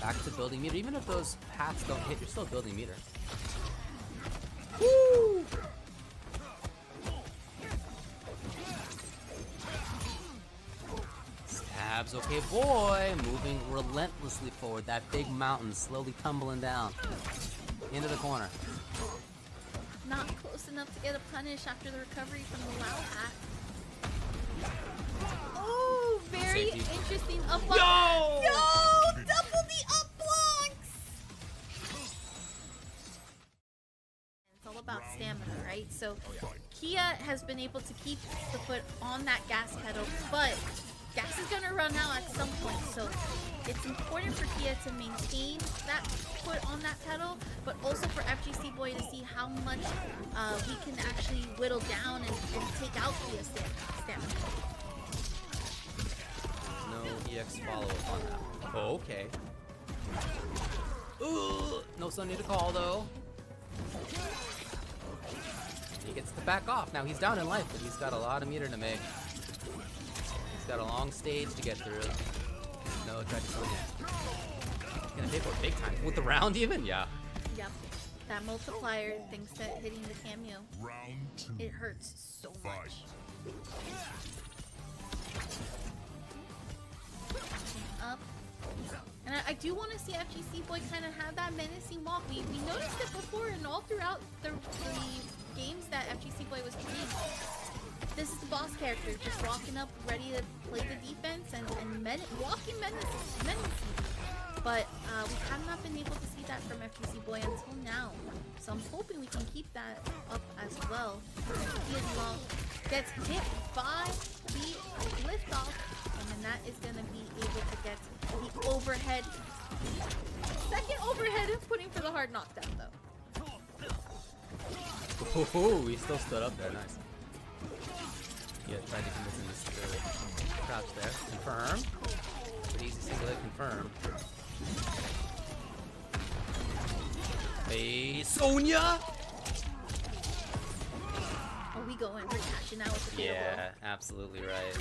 Back to building meter. Even if those paths don't hit, you're still building meter. Woo! Stabs, okay boy. Moving relentlessly forward. That big mountain slowly tumbling down. Into the corner. Not close just enough to get a punish after the recovery from the Wow Hat. Oh, very Safety. interesting up block. Yo! Yo! Double the up blocks! It's all about stamina, right? So Kia has been able to keep the foot on that gas pedal, but gas is gonna run out at some point, so it's important for Kia to maintain that foot on that pedal, but also for FGCBOY to see how much we can actually whittle down and take out Kia's stamina. No EX follow-up on that. Oh, okay. Ooh, no Sonya to call though. He gets to back off. Now he's down in life, but he's got a lot of meter to make. He's got a long stage to get through. No, try to Sonya. Gonna pay for it big time. With the round even? Yeah. Yep. That multiplier thanks to hitting the cameo. Round 2. It hurts so much. Up. And I do want to see FGCBOY kind of have that menacing walk. We noticed it before and all throughout the games that FGCBOY was playing. This is the boss character, just walking up, ready to play the defense and walking menacing. But we have not been able to see that from FGCBOY until now. So I'm hoping we can keep that up as well. He gets hit by the liftoff, and then that is going to be able to get the overhead. Second overhead is putting for the hard knockdown though. Oh, he still stood up there. Nice. Yeah, tried to convince him to crouch there. Confirm. Pretty easy single hit confirm. Hey, Sonya! Are we going? We're cashing out with the Yeah, absolutely right.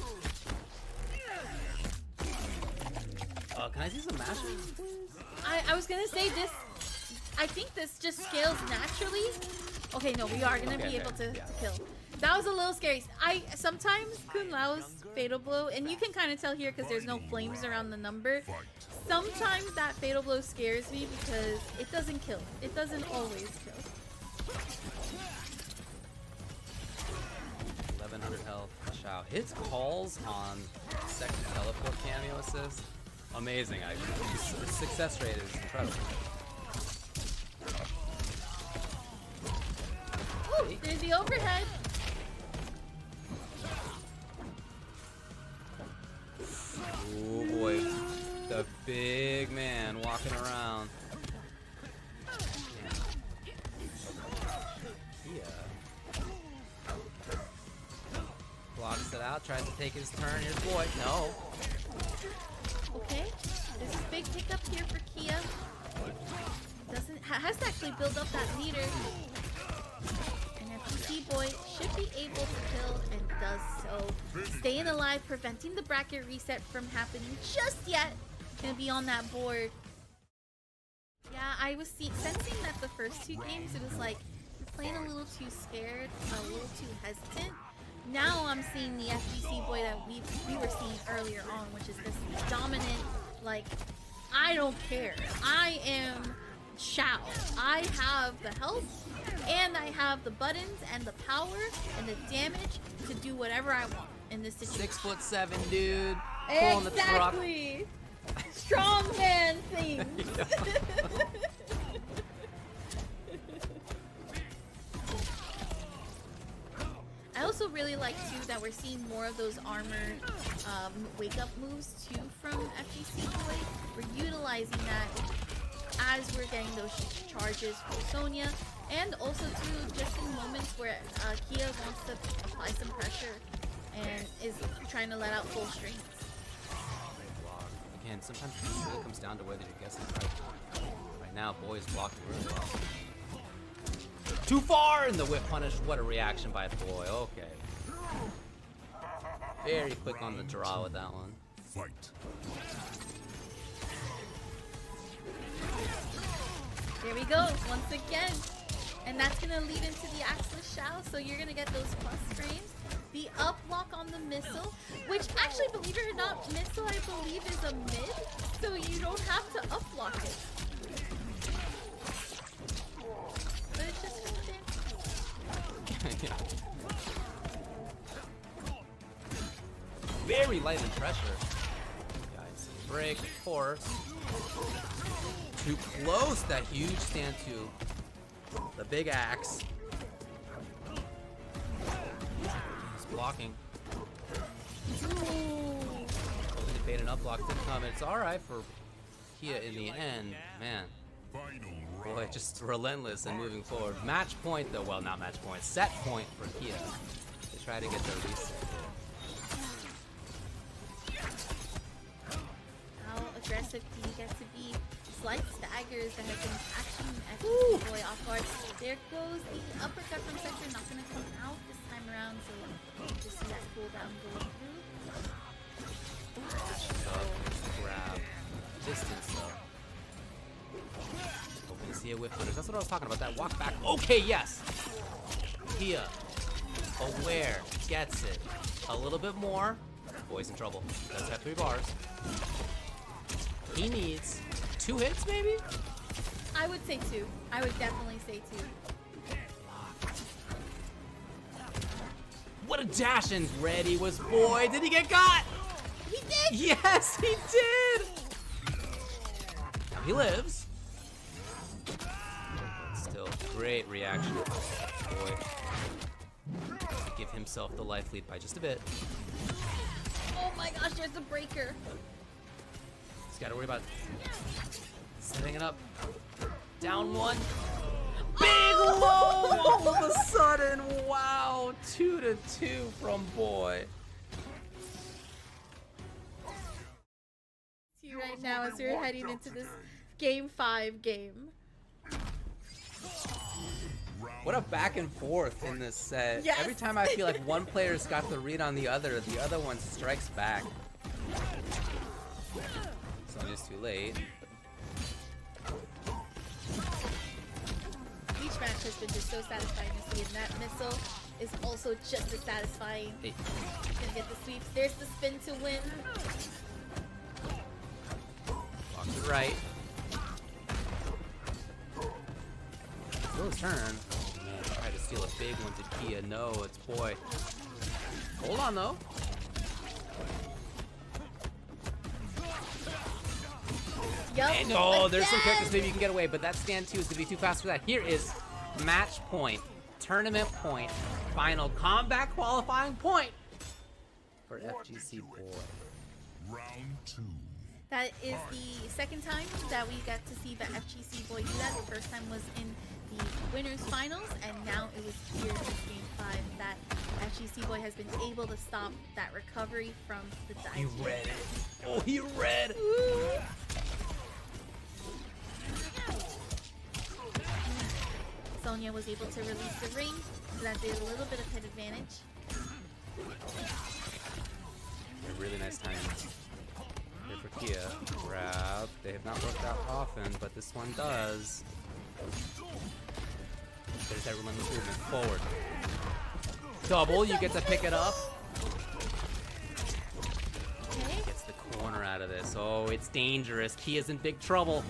Can I see some mashes, please? I was gonna say this. I think this just scales naturally. Okay, no, we are gonna be able to kill. That was a little scary. Sometimes Kun Lao's Fatal Blow, and you can kind of tell here because there's no flames around the number. Sometimes that Fatal Blow scares me because it doesn't kill. It doesn't always kill. 1100 health. Shao. His calls on second teleport cameo assist. Amazing. His success rate is incredible. Ooh, there's the overhead. Oh boy. The big man walking around. Yeah. Blocks it out, tries to take his turn. Here's boy. No. Okay, there's a big pickup here for Kia. Has to actually build up that meter. And FGCBOY should be able to kill and does so. Staying alive, preventing the bracket reset from happening just yet. Gonna be on that board. Yeah, I was sensing that the first two games, it was like, you're playing a little too scared, a little too hesitant. Now I'm seeing the FGCBOY that we were seeing earlier on, which is this dominant, like, I don't care. I am Shao. I have the health, and I have the buttons, and the power, and the damage to do whatever I want in this situation. 6'7", dude. Pulling the truck. Exactly. Strong man things. I also really like too that we're seeing more of those armored wake up moves too from FGCBOY. We're utilizing that as we're getting those charges from Sonya, and also too just in moments where Kia wants to apply some pressure and is trying to let out full strength. Again, sometimes it really comes down to whether you're guessing right. Right now, boy is blocking really well. Too far in the whip punish. What a reaction by boy. Okay. Very quick on the draw with that one. Fight. There we go, once again. And that's gonna lead into the Axeless Shao, so you're gonna get those plus frames. The up block on the missile, which actually, believe it or not, missile I believe is a mid, so you don't have to up block it. But it's just for the very light in pressure. Guys, break, of course. Too close, that huge stand to the big axe. He's blocking. Hoping to bait an up block didn't come. It's alright for Kia in the end. Man. Boy, just relentless and moving forward. Match point though, well not match point, set point for Kia. They try to get their reset. How aggressive do you get to be? Slight staggers that have been catching FGCBOY off guard. There goes the uppercut from Center, not gonna come out this time around, so you can just see that cooldown go through. Grab. Distance though. Hoping to see a whiff footage. That's what I was talking about, that walk back. Okay, yes! Kia. Aware. Gets it. A little bit more. Boy's in trouble. Does have 3 bars. He needs 2 hits, maybe? I would say 2. I would definitely say 2. What a dash, and ready was Boy. Did he get got? He did! Yes, he did! Now he lives. Still, great reaction. Boy. To give himself the life lead by just a bit. Oh my gosh, there's a breaker. He's got to worry about setting it up. Down 1. Big low all of a sudden. Wow. 2-2 from Boy. See right now as we're heading into this game 5 game. What a back and forth in this set. Yes. Every time I feel like one player's got the read on the other one strikes back. Sonya's too late. Each match has been just so satisfying to see, and that missile is also just as satisfying. Hey. Gonna get the sweeps. There's the spin to win. Walks it right. Still his turn. Man, try to steal a big one to Kia. No, it's Boy. Hold on though. Yup. And oh, there's some characters maybe you can get away, but that stand 2 is gonna be too fast for that. Here is match point, tournament point, final combat qualifying point for FGCBOY. Round 2. That is the second time that we got to see the FGCBOY do that. The first time was in the winners finals, and now it was here in game 5 that FGCBOY has been able to stop that recovery from the dive. He read it. Oh, he read. Ooh. Sonya was able to release the ring, so that did a little bit of hit advantage. A really nice timing. Here for Kia. Grab. They have not worked out often, but this one does. There's that relentless movement. Forward. Double. You get to pick it up. Okay. Gets the corner out of this. Oh, it's dangerous. Kia's in big trouble.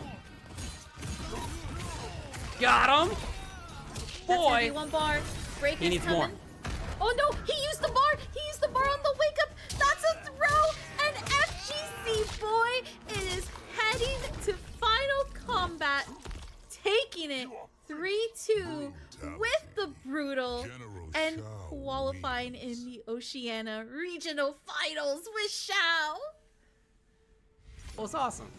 Got him! That's gonna be Boy! 1 bar. Break He is needs coming. more. Oh no! He used the bar! He used the bar on the wake up! That's a throw! And FGCBOY is heading to final combat, taking it 3-2 with the brutal and qualifying in the Oceania regional finals with Shao. Well, it's awesome.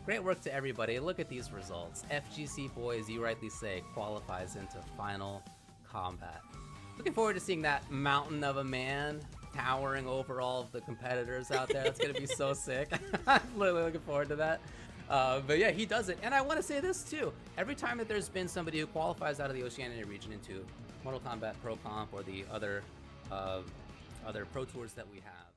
Great work to everybody. Look at these results. FGCBOY, as you rightly say, qualifies into final combat. Looking forward to seeing that mountain of a man towering over all of the competitors out there. That's going to be so sick. I'm really looking forward to that. But yeah, he does it. And I want to say this too. Every time that there's been somebody who qualifies out of the Oceania region into Mortal Kombat Pro Comp or the other Pro Tours that we have,